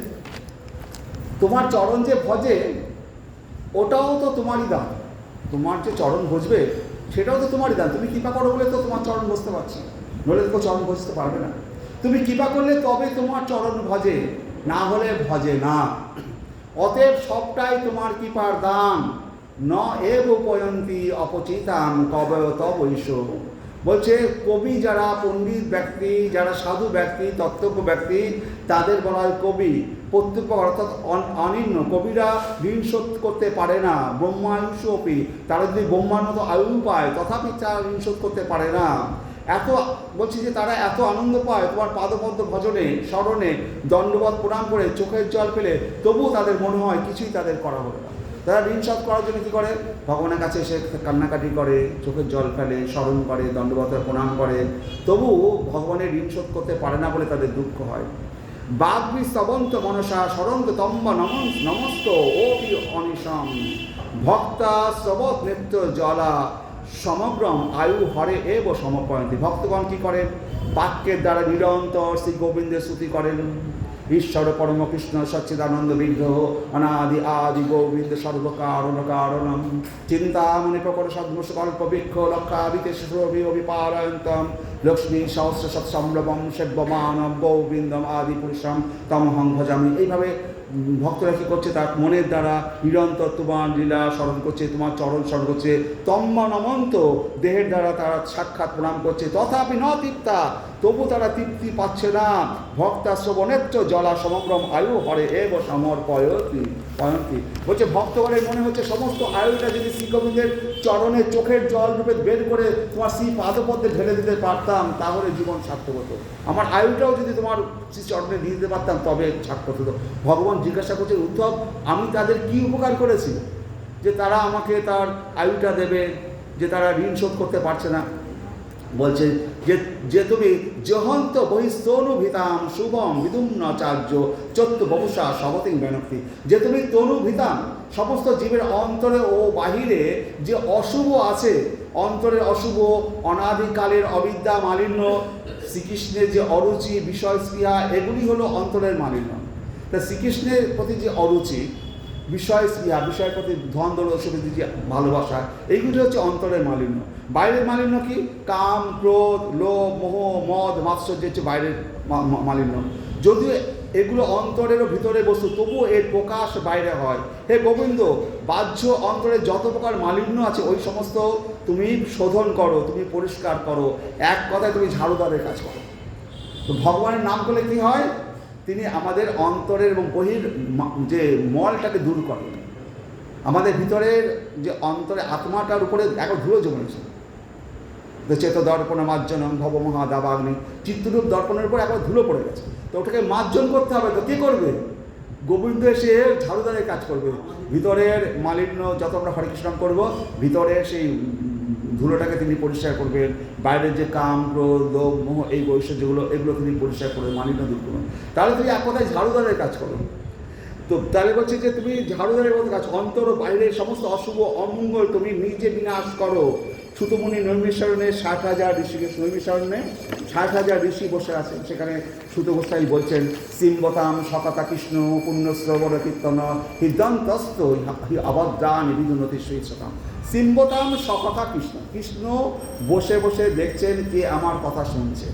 তোমার চরণ যে ভজে ওটাও তো তোমারই দান, তোমার যে চরণ ভজবে সেটাও তো তোমারই দান। তুমি কৃপা করো বলে তো তোমার চরণ বসতে পারছি, নইলে তো চরণ বসতে পারবে না। তুমি কৃপা করলে তবে তোমার চরণ ভজে, না হলে ভজে না। অতএব সবটাই তোমার কৃপার দান। ন এব পয়ন্তি অপচিতাম কবয় তবৈষ। বলছে কবি যারা পণ্ডিত ব্যক্তি, যারা সাধু ব্যক্তি, তত্ত্বজ্ঞ ব্যক্তি, তাদের বলা হয় কবি। প্রত্যক্ষ অর্থাৎ অনিন্য, কবিরা ঋণ শোধ করতে পারে না। ব্রহ্মায়ুষ অপি, তারা যদি ব্রহ্মার মতো আয়ু পায় তথাপি তারা ঋণ শোধ করতে পারে না। এত বলছি যে তারা এত আনন্দ পায় তোমার পাদপদ্ম ভজনে, স্মরণে, দণ্ডবত প্রণাম করে চোখের জল পেলে, তবুও তাদের মনে হয় কিছুই তাদের করা হলো না। তারা ঋণ শোধ করার জন্য কী করে? ভগবানের কাছে এসে কান্নাকাটি করে, চোখের জল ফেলে, স্মরণ করে, দণ্ডবতের প্রণাম করে, তবু ভগবানের ঋণ শোধ করতে পারে না বলে তাদের দুঃখ হয়। বাগ্বি স্তবন্ত মনসা স্মরন্ত তম্ব নমস্ত ওপি অনিশম ভক্তা স্তবত নৃত্য জলা সমগ্রম আয়ু হরে এব সমপয়ন্তি। ভক্তগণ কী করেন? বাক্যের দ্বারা নিরন্তর শ্রী গোবিন্দের স্তুতি করেন। ঈশ্বর পরম কৃষ্ণ সচ্চিদানন্দ বিগ্রহ অনাদি আদি গোবিন্দ সর্বকারণ কারণম চিন্তামণি প্রকট সদ্মস্কল্প বৃক্ষ লক্ষাবিতেশ্বরবিপারয়ন্তম লক্ষ্মী সহস্র সৎসম্ভ্রমম সেব্যমানম গোবিন্দম আদি পুরুষম তমহং ভজামি। এইভাবে ভক্তরা কী করছে? তার মনের দ্বারা নিরন্তর তোমার লীলা স্মরণ করছে, তোমার চরণ স্মরণ করছে, তম্ব নমন্ত দেহের দ্বারা তারা সাক্ষাৎ প্রণাম করছে। তথাপি ন তৃপ্তা, তবু তারা তৃপ্তি পাচ্ছে না। ভক্তা শ্রবণেত্র জলা সমগ্রম আয়ু হরে এব সমর্পয়তি পয়ন্তি। বলছে ভক্তগণের মনে হচ্ছে সমস্ত আয়ুটা যদি শ্রীগোবিন্দের চরণে চোখের জল রূপে বের করে তোমার শ্রী পাদপদ্মে ঢেলে দিতে পারতাম, তাহলে জীবন সার্থক হতো। আমার আয়ুটাও যদি তোমার শ্রী চরণে দিয়ে দিতে পারতাম, তবে সার্থক হতো। ভগবান জিজ্ঞাসা করছে, উদ্ধব, আমি তাদের কি উপকার করেছি যে তারা আমাকে তার আয়ুটা দেবে, যে তারা ঋণ শোধ করতে পারছে না? বলছে যে তুমি জহন্ত বহিস্তনুভিতাম শুভম বিদুম্নাচার্য চত্ব ববুষা সবতিং বেনক্তি। যে তুমি তনুভিতাম, সমস্ত জীবের অন্তরে ও বাহিরে যে অশুভ আছে, অন্তরের অশুভ, অনাদিকালের অবিদ্যা মালিন্য, শ্রীকৃষ্ণের যে অরুচি, বিষয় স্পৃহা, এগুলি হলো অন্তরের মালিন্য। তা শ্রীকৃষ্ণের প্রতি যে অরুচি, বিষয় স্পৃহা, বিষয়ের প্রতি ধন দৌলতের যে ভালোবাসা, এইগুলি হচ্ছে অন্তরের মালিন্য। বাইরের মালিন্য কি? কাম, ক্রোধ, লোভ, মোহ, মদ, মাৎসর্য হচ্ছে বাইরের মালিন্য। যদিও এগুলো অন্তরেরও ভিতরে বস্তু, তবুও এর প্রকাশ বাইরে হয়। হে গোবিন্দ, বাহ্য অন্তরে যত প্রকার মালিন্য আছে, ওই সমস্ত তুমি শোধন করো, তুমি পরিষ্কার করো। এক কথায় তুমি ঝাড়ুদারের কাজ করো। তো ভগবানের নাম করলে কি হয়? তিনি আমাদের অন্তরের এবং বহির যে মলটাকে দূর করেন। আমাদের ভিতরের যে অন্তরে আত্মাটার উপরে এখন ধুলো জমেছে, চেত দর্পণ মার্জনম ভব মহাদাবাগ্নি, চিত্তরূপ দর্পণের উপর এখন ধুলো পড়ে গেছে। তো ওটাকে মার্জন করতে হবে। তো কী করবে? গোবিন্দ এসে ঝাড়ুদারের কাজ করবে। ভিতরের মালিন্য যত আমরা হরে কৃষ্ণ করবো, ভিতরে সেই ধুলোটাকে তিনি পরিষ্কার করবেন। বাইরের যে কাম, ক্রোধ, লোভ, মোহ, এই ঐশ্বর্যগুলো, এগুলো তিনি পরিষ্কার করবেন, মালিন্য দূর করবেন। তাহলে তুমি এক কথায় ঝাড়ুদারের কাজ করো। তো তাহলে বলছে যে তুমি ঝাড়ুদারের মতো কাজ, অন্তর ও বাইরের সমস্ত অশুভ অমঙ্গল তুমি নিজে বিনাশ করো। সুতমুনি নৈমিষারণ্যে 60,000 ঋষিকে, নৈমিষারণ্যে 60,000 ঋষি বসে আছেন। সেখানে সুত গোস্বামী বলছেন, সিম্বতাম সকতা কৃষ্ণ পুণ্যশ্রবণ কীর্তন হৃদন্তস্ত অবদ্রান বিদুনতি শ্রীশতাম। সিম্বতাম সকথা কৃষ্ণ, কৃষ্ণ বসে বসে দেখছেন কে আমার কথা শুনছে।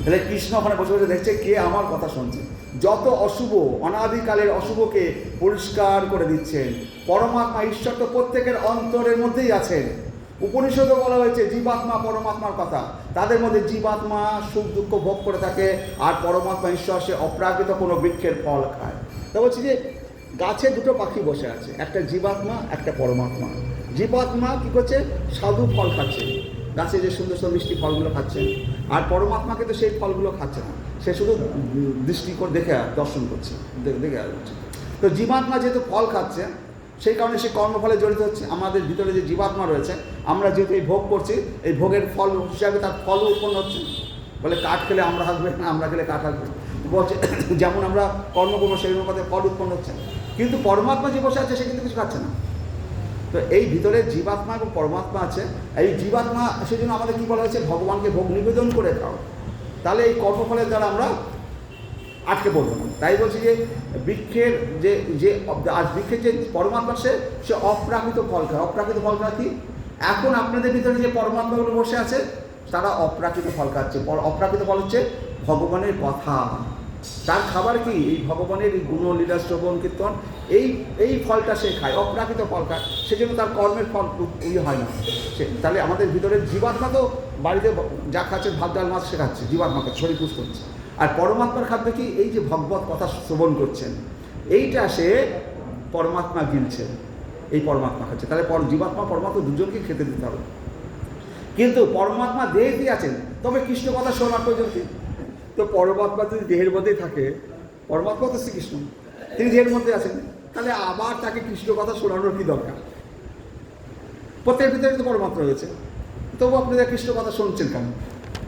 তাহলে কৃষ্ণ ওখানে বসে বসে দেখছে কে আমার কথা শুনছে। যত অশুভ, অনাদিকালের অশুভকে পরিষ্কার করে দিচ্ছেন। পরমাত্মা ঈশ্বর তো প্রত্যেকের অন্তরের মধ্যেই আছেন। উপনিষদে বলা হয়েছে জীবাত্মা পরমাত্মার কথা। তাদের মধ্যে জীবাত্মা সুখ দুঃখ ভোগ করে থাকে, আর পরমাত্মা ঈশ্বর সে অপ্রাকৃত কোনো বৃক্ষের ফল খায়। তা বলছি যে গাছে দুটো পাখি বসে আছে, একটা জীবাত্মা, একটা পরমাত্মা। জীবাত্মা কী করছে? সাধু ফল খাচ্ছে, গাছে যে সুন্দর সুন্দর মিষ্টি ফলগুলো খাচ্ছেন। আর পরমাত্মাকে তো সেই ফলগুলো খাচ্ছে না, সে শুধু দৃষ্টি করে দেখে দর্শন করছে, দেখে আসছে। তো জীবাত্মা যেহেতু ফল খাচ্ছে, সেই কারণে সে কর্মফলে জড়িত হচ্ছে। আমাদের ভিতরে যে জীবাত্মা রয়েছে, আমরা যেহেতু এই ভোগ করছি, এই ভোগের ফল হিসাবে তার ফলও উৎপন্ন হচ্ছে। বলে কাঠ খেলে আমরা হাসবে না, আমরা খেলে কাঠ হাসবে। বলছে যেমন আমরা কর্ম করবো সেই অনুপাতে ফল উৎপন্ন হচ্ছে। কিন্তু পরমাত্মা যে বসে আছে সে কিন্তু কিছু খাচ্ছে না। তো এই ভিতরে জীবাত্মা এবং পরমাত্মা আছে। এই জীবাত্মা, সেই জন্য আমাদের কী বলা হয়েছে? ভগবানকে ভোগ নিবেদন করে খাও, তাহলে এই কর্মফলের দ্বারা আমরা আটকে পড়বো না। তাই বলছি যে বৃক্ষের যে বৃক্ষের যে পরমাত্মা, সে অপ্রাকৃত ফল খায়। অপ্রাকৃত ফল খায় কি? এখন আপনাদের ভিতরে যে পরমাত্মাগুলো বসে আছে তারা অপ্রাকৃত ফল খাচ্ছে। অপ্রাকৃত ফল হচ্ছে ভগবানের কথা। তার খাবার কি? এই ভগবানের এই গুণলীলা শ্রবণ কীর্তন, এই ফলটা সে খায়, অপ্রাকৃত ফল খায়। সেজন্য তার কর্মের ফল হয় না। তাহলে আমাদের ভিতরে জীবাত্মা তো বাড়িতে যা খাচ্ছে, ভাত ডাল মাছ, সে খাচ্ছে, জীবাত্মাকে শরীর পুষ্ট করছে। আর পরমাত্মার খাদ্য কি? এই যে ভগবত কথা শ্রবণ করছেন, এইটা সে পরমাত্মা গিলছে, এই পরমাত্মা খাচ্ছে। তাহলে জীবাত্মা পরমাত্মা দুজনকে খেতে দিতে হবে। কিন্তু পরমাত্মা দেহেতেই আছেন, তবে কৃষ্ণ কথা শোনার প্রয়োজন কি? তো পরমাত্মা যদি দেহের মধ্যেই থাকে, পরমাত্মা তো শ্রীকৃষ্ণ, তিনি দেহের মধ্যে আছেন, তাহলে আবার তাকে কৃষ্ণ কথা শোনানোর কি দরকার? প্রত্যেকের ভিতরে তো পরমাত্মা রয়েছে, তবু আপনারা কৃষ্ণ কথা শুনছেন কেন?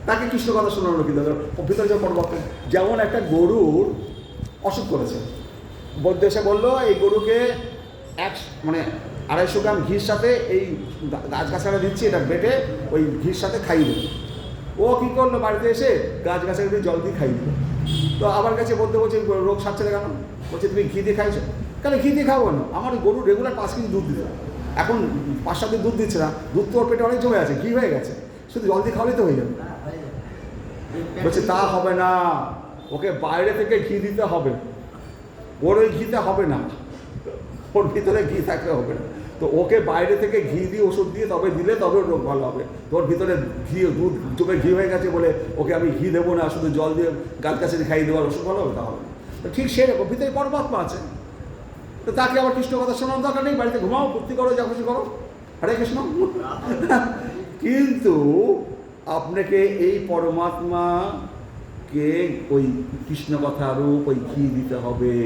তাকে কৃষ্ণ কথা শোনানোর কি দরকার? ভিতরে যে পরমাত্মা, যেমন একটা গরুর অসুখ করেছে, বৈদ্য এসে বললো এই গরুকে 250 গ্রাম ঘির সাথে এই গাছগাছাটা দিচ্ছি, এটা বেটে ওই ঘির সাথে খাইয়ে দেবে। ও কী করলো? বাড়িতে এসে গাছগাছাটা দিয়ে জল দিয়ে খাইয়ে দিল। তো আবার কাছে বলতে বলছে রোগ সারছে না কেন? বলছে তুমি ঘি দিয়ে খাইছো। কেন ঘি দিয়ে খাবো না? আমার গরু রেগুলার 5 কেজি দুধ দিত, এখন 5-7 দিন দুধ দিচ্ছে না, দুধ তো ওর পেটে অনেক জমে আছে, ঘি হয়ে গেছে, শুধু জল দিয়ে খাওয়ালেই তো হয়ে যাবে। বলছে তা হবে না, ওকে বাইরে থেকে ঘি দিতে হবে, ওর ওই ঘিতে হবে না, ওর ভিতরে ঘি থাকলে হবে না। তো ওকে বাইরে থেকে ঘি দিয়ে ওষুধ দিয়ে তবে দিলে তবে রোগ ভালো হবে। তোর ভিতরে ঘি, দুধ চোখে ঘি হয়ে গেছে বলে ওকে আমি ঘি দেবো না, শুধু জল দিয়ে গাছ গাছে খাইয়ে দেওয়ার ওষুধ ভালো হবে? তাহলে তো ঠিক সেরকম ভিতরে পরমাত্মা আছে, তো তাকে আবার কৃষ্ণ কথা শোনার দরকার নেই। বাড়িতে ঘুমাও, ভর্তি করো, যা খুশি করো, হরে কৃষ্ণ। কিন্তু আপনাকে এই পরমাত্মাকে ওই কৃষ্ণ কথা রূপ ওই ঘি দিতে হবে,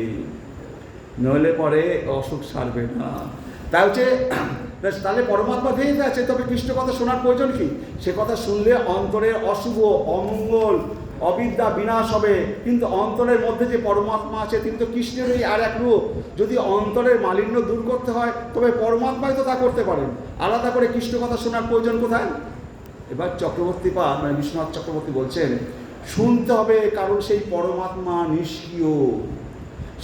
নইলে পরে অসুখ সারবে না। তাই হচ্ছে, তাহলে পরমাত্মা দেহেতে আছে, তবে কৃষ্ণ কথা শোনার প্রয়োজন কি? সে কথা শুনলে অন্তরের অশুভ, অমঙ্গল, অবিদ্যা বিনাশ হবে। কিন্তু অন্তরের মধ্যে যে পরমাত্মা আছে, তিনি তো কৃষ্ণেরই আর এক রূপ। যদি অন্তরের মালিন্য দূর করতে হয়, তবে পরমাত্মাই তো তা করতে পারেন। আলাদা করে কৃষ্ণ কথা শোনার প্রয়োজন কোথায়? এবার চক্রবর্তীপাদ মানে বিশ্বনাথ চক্রবর্তী বলছেন, শুনতে হবে, কারণ সেই পরমাত্মা নিষ্ক্রিয়,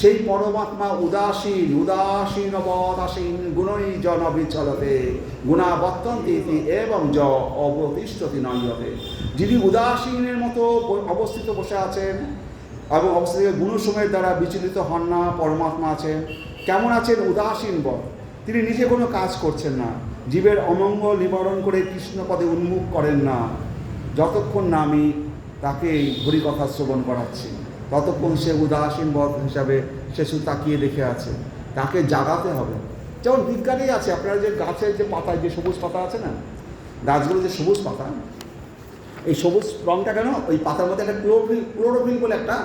সেই পরমাত্মা উদাসীন, উদাসীন গুণই জন বিচলতে গুণাবর্তন্তি এবং য অবতিষ্ঠতি নয়তে। যিনি উদাসীনের মতো অবস্থিত বসে আছেন এবং অবস্থিত গুণসমূহের দ্বারা বিচলিত হন না, পরমাত্মা আছেন। কেমন আছেন? উদাসীন বল, তিনি নিজে কোনো কাজ করছেন না, জীবের অমঙ্গল নিবারণ করে কৃষ্ণপদে উন্মুখ করেন না। যতক্ষণ না আমি তাকে হরিকথা শ্রবণ করাচ্ছি, ততক্ষণ সে উদাসীন বধ হিসাবে সে শুধু তাকিয়ে দেখে আছে। তাকে জাগাতে হবে। যেমন বিজ্ঞানেই আছে, আপনারা যে গাছের যে পাতায় যে সবুজ পাতা আছে না, গাছগুলো যে সবুজ পাতা, এই সবুজ রঙটা কেন? ওই পাতার মধ্যে একটা ক্লোরোফিল বলে একটা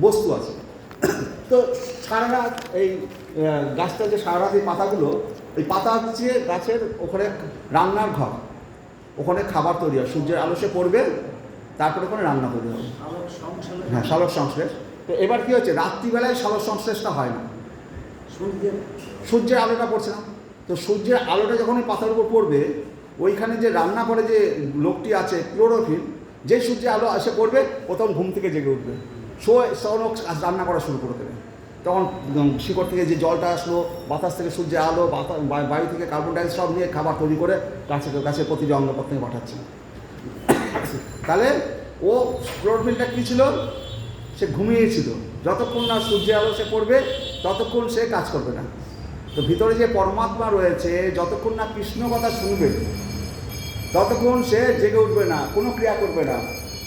বস্তু আছে। তো সারা রাত এই গাছটা যে সারা রাত এই পাতাগুলো, এই পাতা হচ্ছে গাছের ওখানে রান্নার ঘর, ওখানে খাবার তৈরি হয়, সূর্যের আলো সে পড়বে, তারপরে ওখানে রান্না তৈরি হবে। হ্যাঁ, সালোক সংশ্লেষ। তো এবার কী হচ্ছে, রাত্রিবেলায় সালোক সংশ্লেষটা হয় না, সূর্যের আলোটা পড়ছে না। তো সূর্যের আলোটা যখন ওই পাতার উপর পড়বে, ওইখানে যে রান্না করে যে লোকটি আছে ক্লোরোফিল, যে সূর্যের আলো এসে পড়বে, ও তখন ঘুম থেকে জেগে উঠবে, রান্না করা শুরু করে দেবে। তখন শিকড় থেকে যে জলটা আসলো, বাতাস থেকে সূর্যের আলো, বায়ু থেকে কার্বন ডাইঅক্সাইড সব নিয়ে খাবার তৈরি করে গাছের প্রতিটি অঙ্গ প্রত্যঙ্গে পাঠাচ্ছে। তাহলে ও ক্লোরোফিলটা কী ছিল? সে ঘুমিয়েছিল। যতক্ষণ না সূর্যের আলো সে পড়বে, ততক্ষণ সে কাজ করবে না। তো ভিতরে যে পরমাত্মা রয়েছে, যতক্ষণ না কৃষ্ণ কথা শুনবে, ততক্ষণ সে জেগে উঠবে না, কোনো ক্রিয়া করবে না।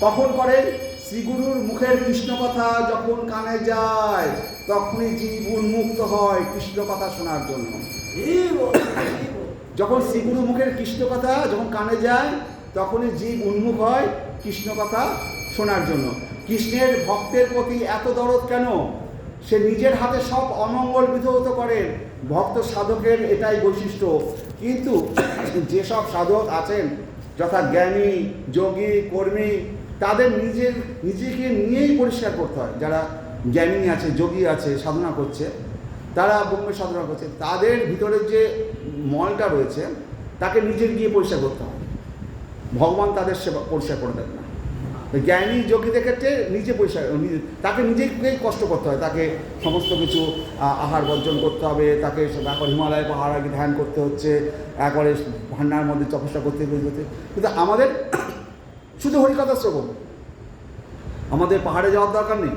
কখন করে? শ্রীগুরুর মুখের কৃষ্ণ কথা যখন কানে যায়, তখনই জীব উন্মুক্ত হয় কৃষ্ণ কথা শোনার জন্য। যখন শ্রীগুরু মুখের কৃষ্ণ কথা যখন কানে যায়, তখনই জীব উন্মুখ হয় কৃষ্ণ কথা শোনার জন্য। কৃষ্ণের ভক্তের প্রতি এত দরদ কেন? সে নিজের হাতে সব অমঙ্গল বিধৌত করেন। ভক্ত সাধকের এটাই বৈশিষ্ট্য। কিন্তু যেসব সাধক আছেন, যথা জ্ঞানী, যোগী, কর্মী, তাদের নিজেকে নিয়েই পরিষ্কার করতে হয়। যারা জ্ঞানী আছে, যোগী আছে, সাধনা করছে, তারা ব্রহ্মের সাধনা করছে, তাদের ভিতরে যে মলটা রয়েছে, তাকে নিজের গিয়ে পরিষ্কার করতে হয়। ভগবান তাদের সেবা পরিষ্কার করে দেন না। জ্ঞানী যোগীদের ক্ষেত্রে নিজে পয়সা তাকে নিজেকেই কষ্ট করতে হয়, তাকে সমস্ত কিছু আহার বর্জন করতে হবে, তাকে একবার হিমালয় পাহাড় আগে ধ্যান করতে হচ্ছে, একবারে ভান্ডার মধ্যে তপস্যা করতে হচ্ছে। কিন্তু আমাদের শুধু হরিকথা শ্রবণ, আমাদের পাহাড়ে যাওয়ার দরকার নেই,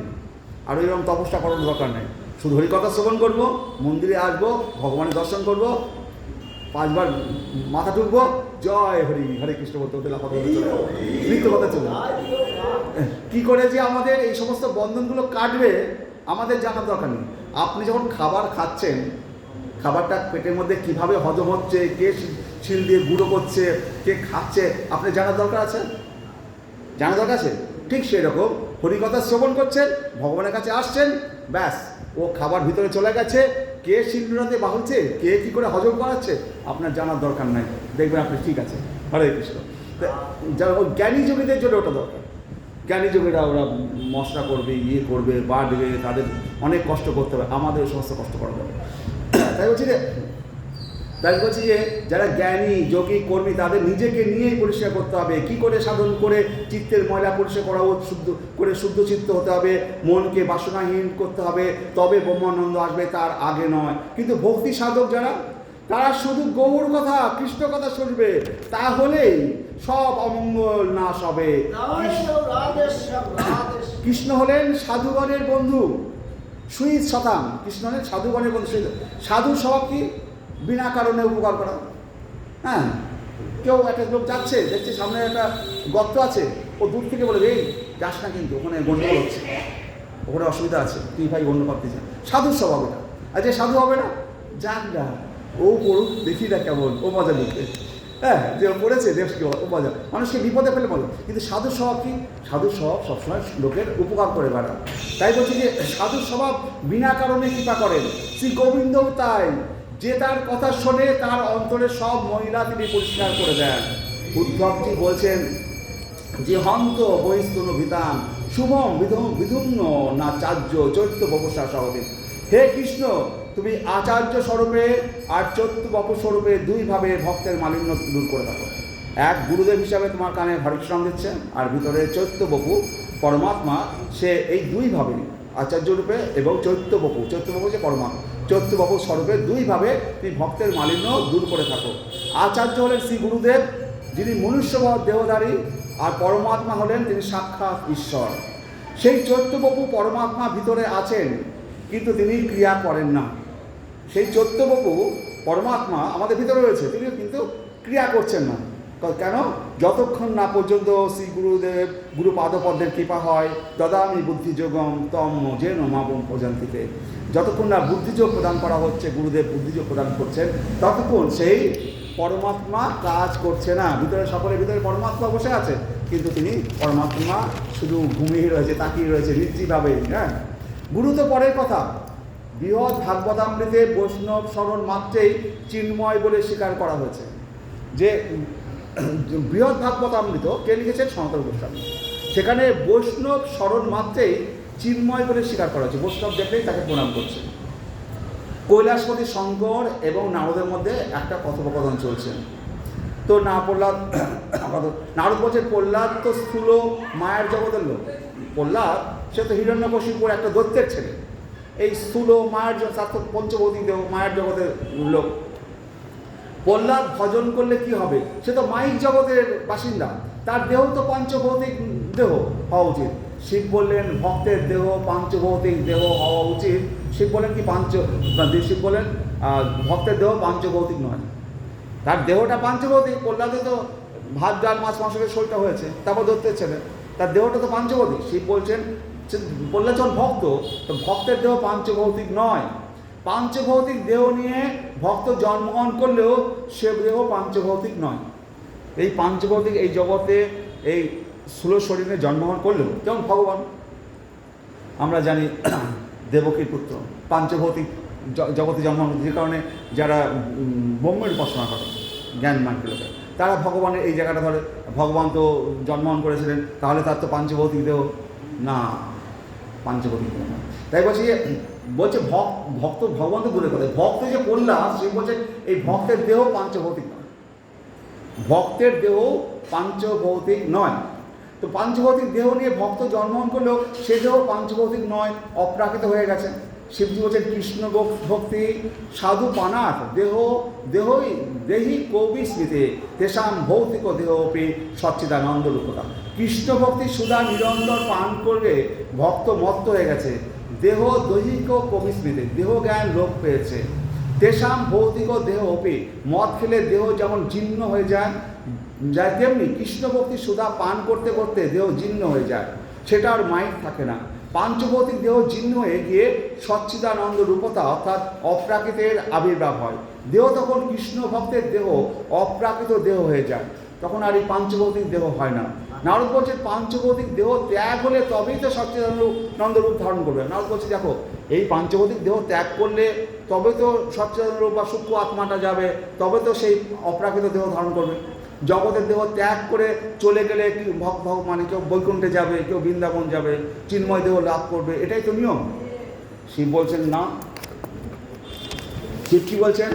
আর ওইরকম তপস্যা করার দরকার নেই। শুধু হরিকথা শ্রবণ করবো, মন্দিরে আসবো, ভগবানের দর্শন করবো, 5 বার মাথা ঠুকবো, জয় হরি, হরে কৃষ্ণ বলতে হতে লাফাতে চলে যাবো, মৃত্যু কথা চলে। কী করে যে আমাদের এই সমস্ত বন্ধনগুলো কাটবে আমাদের জানার দরকার নেই। আপনি যখন খাবার খাচ্ছেন, খাবারটা পেটের মধ্যে কিভাবে হজম হচ্ছে, কে শিল দিয়ে গুঁড়ো করছে, কে খাচ্ছে, আপনি জানার দরকার আছে, জানার দরকার আছে। ঠিক সেই রকম হরিকথা শ্রবণ করছেন, ভগবানের কাছে আসছেন, ব্যাস ও খাবার ভিতরে চলে গেছে, কে শিলনোড়াতে বাহুলছে, কে কী করে হজম করাচ্ছে, আপনার জানার দরকার নাই, দেখবেন আপনি ঠিক আছে। হরে কৃষ্ণ। যারা জ্ঞানী যোগীদের জন্য ওটা দরকার। জ্ঞানী যোগীরা ওরা মশলা করবে, ইয়ে করবে, বাড়বে, তাদের অনেক কষ্ট করতে হবে, আমাদের সমস্ত কষ্ট করা যাবে। তাই বলছি যে যারা জ্ঞানী যোগী কর্মী তাদের নিজেকে নিয়েই পরিষ্কার করতে হবে। কি করে সাধন করে চিত্তের ময়লা পরিষ্কার করা, শুদ্ধ করে শুদ্ধ চিত্ত হতে হবে, মনকে বাসনাহীন করতে হবে, তবে ব্রহ্মানন্দ আসবে, তার আগে নয়। কিন্তু ভক্তি সাধক যারা, তারা শুধু গৌর কথা, কৃষ্ণ কথা শুনবে, তাহলেই সব অমঙ্গল নাশ হবে। কৃষ্ণ হলেন সাধুগণের বন্ধু, সুইত শতাং। কৃষ্ণ হলেন সাধুগণের বন্ধু। সাধু স্বভাব কি? বিনা কারণে উপকার করা। হ্যাঁ, কেউ একটা লোক যাচ্ছে, দেখছে সামনে একটা গর্ত আছে, ও দূর থেকে বলে, এই যাস না, কিন্তু ওখানে গণ্ডগোল হচ্ছে, ওখানে অসুবিধা আছে, তুই ভাই গণ্য করতে চান। সাধুর স্বভাব এটা। আর যে সাধু হবে না, যাক না, ও পড়ুক, দেখি না কেমন, ও মজা নিতে। হ্যাঁ, যে ও পড়েছে দেশকে, ও মজা, মানুষকে বিপদে ফেলে মজা। কিন্তু সাধুর স্বভাব কি? সাধুর স্বভাব সবসময় লোকের উপকার করে বেড়ান। তাই বলছি যে সাধুর স্বভাব বিনা কারণে কৃপা করেন। শ্রী গোবিন্দও তাই, যে তার কথা শোনে তার অন্তরে সব মহিলা তিনি পরিষ্কার করে দেন। উদ্ধবজি বলছেন যে হন্ত বহিস্তন ভিতাম শুভম বিধুম্ন না চার্য চৈত্য বপসা সহদে। হে কৃষ্ণ, তুমি আচার্য স্বরূপে আর চৈত্য বপ স্বরূপে দুইভাবে ভক্তের মালিন্য দূর করে থাকো। এক গুরুদেব হিসাবে তোমার কানে হরিকৃষ্ণ দিচ্ছে, আর ভিতরে চৈত্য বপু পরমাত্মা, সে এই দুইভাবে আচার্য রূপে এবং চৈত্য বপু যে পরমাত্মা, চৈত্য বপু স্বরূপে দুইভাবে তুমি ভক্তের মালিন্য দূর করে থাকো। আচার্য হলেন শ্রী গুরুদেব, যিনি মনুষ্য দেহধারী, আর পরমাত্মা হলেন তিনি সাক্ষাৎ ঈশ্বর। সেই চৈত্য বপু পরমাত্মা ভিতরে আছেন, কিন্তু তিনি ক্রিয়া করেন না। সেই চৈত্য বপু পরমাত্মা আমাদের ভিতরে রয়েছে, তিনি কিন্তু ক্রিয়া করছেন না। কেন? যতক্ষণ না পর্যন্ত শ্রী গুরুদেব গুরুপাদপদ্মের কৃপা হয়, দদামি বুদ্ধিযোগম তম যেন মাবম প্রজান্তিতে, যতক্ষণ না বুদ্ধিযোগ প্রদান করা হচ্ছে, গুরুদেব বুদ্ধিযোগ প্রদান করছেন, ততক্ষণ সেই পরমাত্মা কাজ করছে না। ভিতরে সকলের ভিতরে পরমাত্মা বসে আছে, কিন্তু তিনি পরমাত্মা শুধু ঘুমিয়ে রয়েছে, তাকিয়ে রয়েছে নির্জীবভাবে। হ্যাঁ, গুরু তো পরের কথা। বৃহৎ ভাগবতামৃতে বৈষ্ণব স্মরণ মাত্রেই চিন্ময় বলে স্বীকার করা হয়েছে। যে বৃহৎ ভাগবতামৃত কে লিখেছেন? সনাতন গোস্বামী। সেখানে বৈষ্ণব স্মরণ মাত্রেই চিন্ময় বলে স্বীকার করা হয়েছে। বৈষ্ণব দেখলেই তাকে প্রণাম করছে। কৈলাসপতি শঙ্কর এবং নারদের মধ্যে একটা কথোপকথন চলছে। তো নারদ বলছেন, প্রহ্লাদ তো স্থূল মায়ের জগতের লোক। প্রহ্লাদ সে তো হিরণ্যকশিপুর একটা দৈত্যের ছেলে। এই স্থূল মায়ের তার তো পঞ্চভৌতিক দেহ, মায়ের জগতের লোক। প্রহ্লাদ ভজন করলে কি হবে? সে তো মায়িক জগতের বাসিন্দা, তার দেহ তো পঞ্চভৌতিক দেহ হওয়া উচিত। শিব বললেন ভক্তের দেহ পাঞ্চভৌতিক দেহ হওয়া উচিত। শিব বলেন কি শিব বলেন ভক্তের দেহ পাঞ্চভৌতিক নয়, তার দেহটা পাঞ্চভৌতিক। প্রহ্লাদে তো ভাত ডাল মাছ মাংসের শরীরটা হয়েছে, তারপর দৈত্যের ছেলে, তার দেহটা তো পাঞ্চভৌতিক। শিব বলছেন প্রহ্লাদ যখন ভক্ত, তো ভক্তের দেহ পাঞ্চভৌতিক নয়। পাঞ্চভৌতিক দেহ নিয়ে ভক্ত জন্মগ্রহণ করলেও সে দেহ পাঞ্চভৌতিক নয়। এই পাঞ্চভৌতিক এই জগতে এই স্থূল শরীরে জন্মগ্রহণ করলেও, যেমন ভগবান আমরা জানি দেবকীর পুত্র, পাঞ্চভৌতিক জগতে জন্মগ্রহণ, যে কারণে যারা ব্রহ্মের উপাসনা করে জ্ঞান মানকে লোকের, তারা ভগবানের এই জায়গাটা ধরে, ভগবান তো জন্মগ্রহণ করেছিলেন, তাহলে তার তো পাঞ্চভৌতিক দেহ না, পাঞ্চভৌতিক দেহ না। তাই বলছে ভক্ত ভগবান তো দূরে কথা, ভক্ত যে প্রহ্লাদ সে বলছে এই ভক্তের দেহ পাঞ্চভৌতিক নয়, ভক্তের দেহ পাঞ্চভৌতিক নয়। তো পাঞ্চভৌতিক দেহ নিয়ে ভক্ত জন্মগ্রহণ করলেও সে দেহ পাঞ্চভৌতিক নয়, অপ্রাকৃত হয়ে গেছে। শিবজি বলছেন কৃষ্ণ ভক্তি সাধু পানাথ দেহ দেহই দেহি কবি স্মৃতি তেষাম ভৌতিক দেহপি সচ্চিদানন্দ রূপতা। কৃষ্ণ ভক্তি সুধা নিরন্তর পান করবে ভক্ত মত্ত হয়ে গেছে, দেহ দৈহিক কবি স্মৃতি দেহ জ্ঞান লোপ পেয়েছে। তেষাম ভৌতিক দেহপি মদ খেলে দেহ যেমন জীর্ণ হয়ে যায় তেমনি কৃষ্ণ ভক্তি সুধা পান করতে করতে দেহ জীর্ণ হয়ে যায়, সেটা আর মাইক থাকে না। পাঞ্চভৌতিক দেহ জীর্ণ হয়ে গিয়ে সচ্চিদানন্দ রূপতা অর্থাৎ অপ্রাকৃতের আবির্ভাব হয়। দেহ তখন কৃষ্ণ ভক্তের দেহ অপ্রাকৃত দেহ হয়ে যায়, তখন আর এই পাঞ্চভৌতিক দেহ হয় না। নারদ বলছে পাঞ্চভৌতিক দেহ ত্যাগ হলে তবেই তো সচ্চিদানন্দ রূপ ধারণ করবে। নারদ বলছে দেখো এই পাঞ্চভৌতিক দেহ ত্যাগ করলে তবে তো সচ্চিদানন্দ রূপ বা সূক্ষ্ম আত্মাটা যাবে, তবে তো সেই অপ্রাকৃত দেহ ধারণ করবে। জগতের দেহ ত্যাগ করে চলে গেলে মানে কেউ বৈকুণ্ঠে যাবে, কেউ বৃন্দাবন যাবে, চিন্ময় দেহ লাভ করবে, এটাই তো নিয়ম। শিব বলছেন না। শিব কি বলছেন?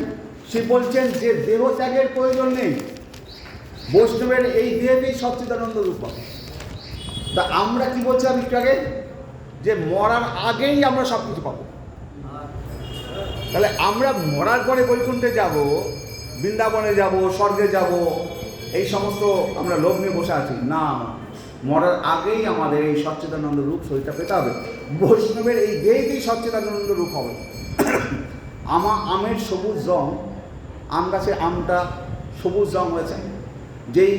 শিব বলছেন যে দেহ ত্যাগের প্রয়োজন নেই, বৈষ্ণবের এই দেহতেই সচ্চিদানন্দ রূপ হবে। তা আমরা কি বলছিলাম একটু আগে, যে মরার আগেই আমরা সব কিছু পাবো। তাহলে আমরা মরার পরে বৈকুণ্ঠে যাব, বৃন্দাবনে যাব, স্বর্গে যাব, এই সমস্ত আমরা লোভ নিয়ে বসে আছি না। মরার আগেই আমাদের এই সচ্চিদানন্দ রূপ শরীরটা পেতে হবে। বৈষ্ণবের এই দেহেতেই সচ্চিদানন্দ রূপ হবে। আমের সবুজ রং, আম গাছে আমটা সবুজ রং হয়েছে, যেই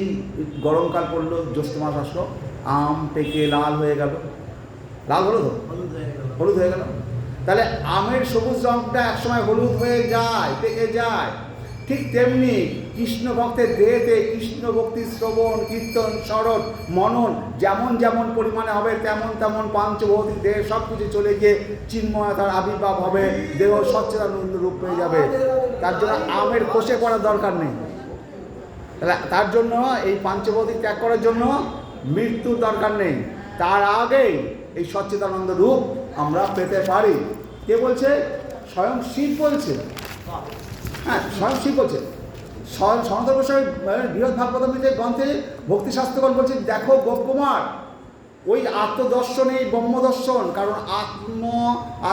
গরমকাল পড়লো, জ্যৈষ্ঠ মাস আসলো, আম পেকে লাল হয়ে গেল, লাল হলো তো, হলুদ হয়ে গেল। তাহলে আমের সবুজ রংটা একসময় হলুদ হয়ে যায়, পেকে যায়। ঠিক তেমনি কৃষ্ণ ভক্তের দেহেতে কৃষ্ণ ভক্তির শ্রবণ কীর্তন স্মরণ মনন যেমন যেমন পরিমাণে হবে তেমন তেমন পাঞ্চভৌতিক দেহে সব কিছু চলে গিয়ে চিন্ময়তার আবির্ভাব হবে, দেহ সচ্চিদানন্দ রূপ পেয়ে যাবে। তার জন্য আমের খসে পড়ার দরকার নেই। তার জন্য এই পাঞ্চভৌতিক ত্যাগ করার জন্য মৃত্যুর দরকার নেই, তার আগেই এই সচ্চিদানন্দ রূপ আমরা পেতে পারি। কে বলছে? স্বয়ং শিব বলছে। হ্যাঁ, স্বয়ং শিব বলছে। সনাতন গোস্বামী বৃহৎ ভাগবতামৃতে গ্রন্থে ভক্তিশাস্ত্রগণ বলছে দেখো গোপকুমার, ওই আত্মদর্শন এই ব্রহ্মদর্শন, কারণ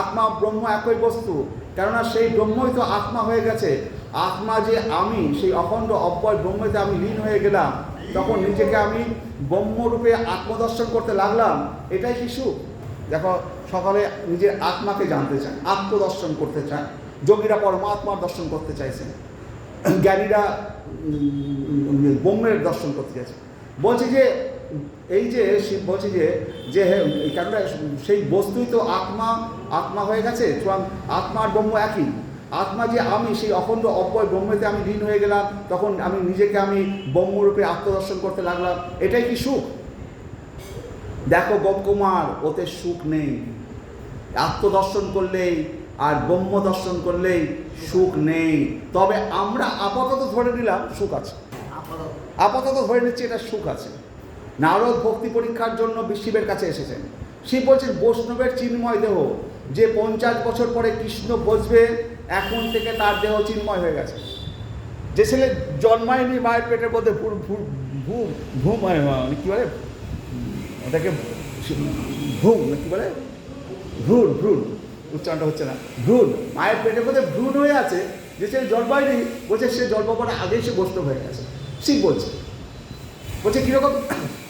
আত্মা ব্রহ্ম একই বস্তু, কেননা সেই ব্রহ্মই তো আত্মা হয়ে গেছে। আত্মা যে আমি, সেই অখণ্ড অব্যয় ব্রহ্মতে আমি লীন হয়ে গেলাম, তখন নিজেকে আমি ব্রহ্মরূপে আত্মদর্শন করতে লাগলাম, এটাই কি সুখ? দেখো সকালে নিজের আত্মাকে জানতে চায়, আত্মদর্শন করতে চায়। যোগীরা পরমাত্মার দর্শন করতে চাইছেন, জ্ঞানীরা ব্রহ্মের দর্শন করতে চাইছে। বলছে যে এই যে শিব বলছে যে কেননা সেই বস্তুই তো আত্মা হয়ে গেছে, আত্মা আর ব্রহ্ম একই। আত্মা যে আমি, সেই অখণ্ড অব্যয় ব্রহ্মেতে আমি লীন হয়ে গেলাম, তখন আমি নিজেকে আমি ব্রহ্মরূপে আত্মদর্শন করতে লাগলাম, এটাই কি সুখ? দেখো গোপকুমার, ওতে সুখ নেই। আত্মদর্শন করলেই আর ব্রহ্ম দর্শন করলেই সুখ নেই। তবে আমরা আপাতত ধরে নিলাম সুখ আছে, আপাতত ধরে নিচ্ছি এটা সুখ আছে। নারদ ভক্তি পরীক্ষার জন্য শিবের কাছে এসেছেন। শিব বলছেন বৈষ্ণবের চিন্ময় দেহ, যে 50 বছর পরে কৃষ্ণ বসবে, এখন থেকে তার দেহ চিন্ময় হয়ে গেছে। যে ছেলে জন্মায়নি মায়ের পেটের মধ্যে কী বলে ওটাকে, ভ্রূণ কী বলে, ভ্রূণ উচ্চারণটা হচ্ছে না, ভ্রূণ, মায়ের পেটের মধ্যে ভ্রূণ হয়ে আছে, যে সে জন্মায়নি, বলছে সে জন্ম করার আগেই সে বৈষ্ণব হয়ে গেছে। শিব বলছে কীরকম?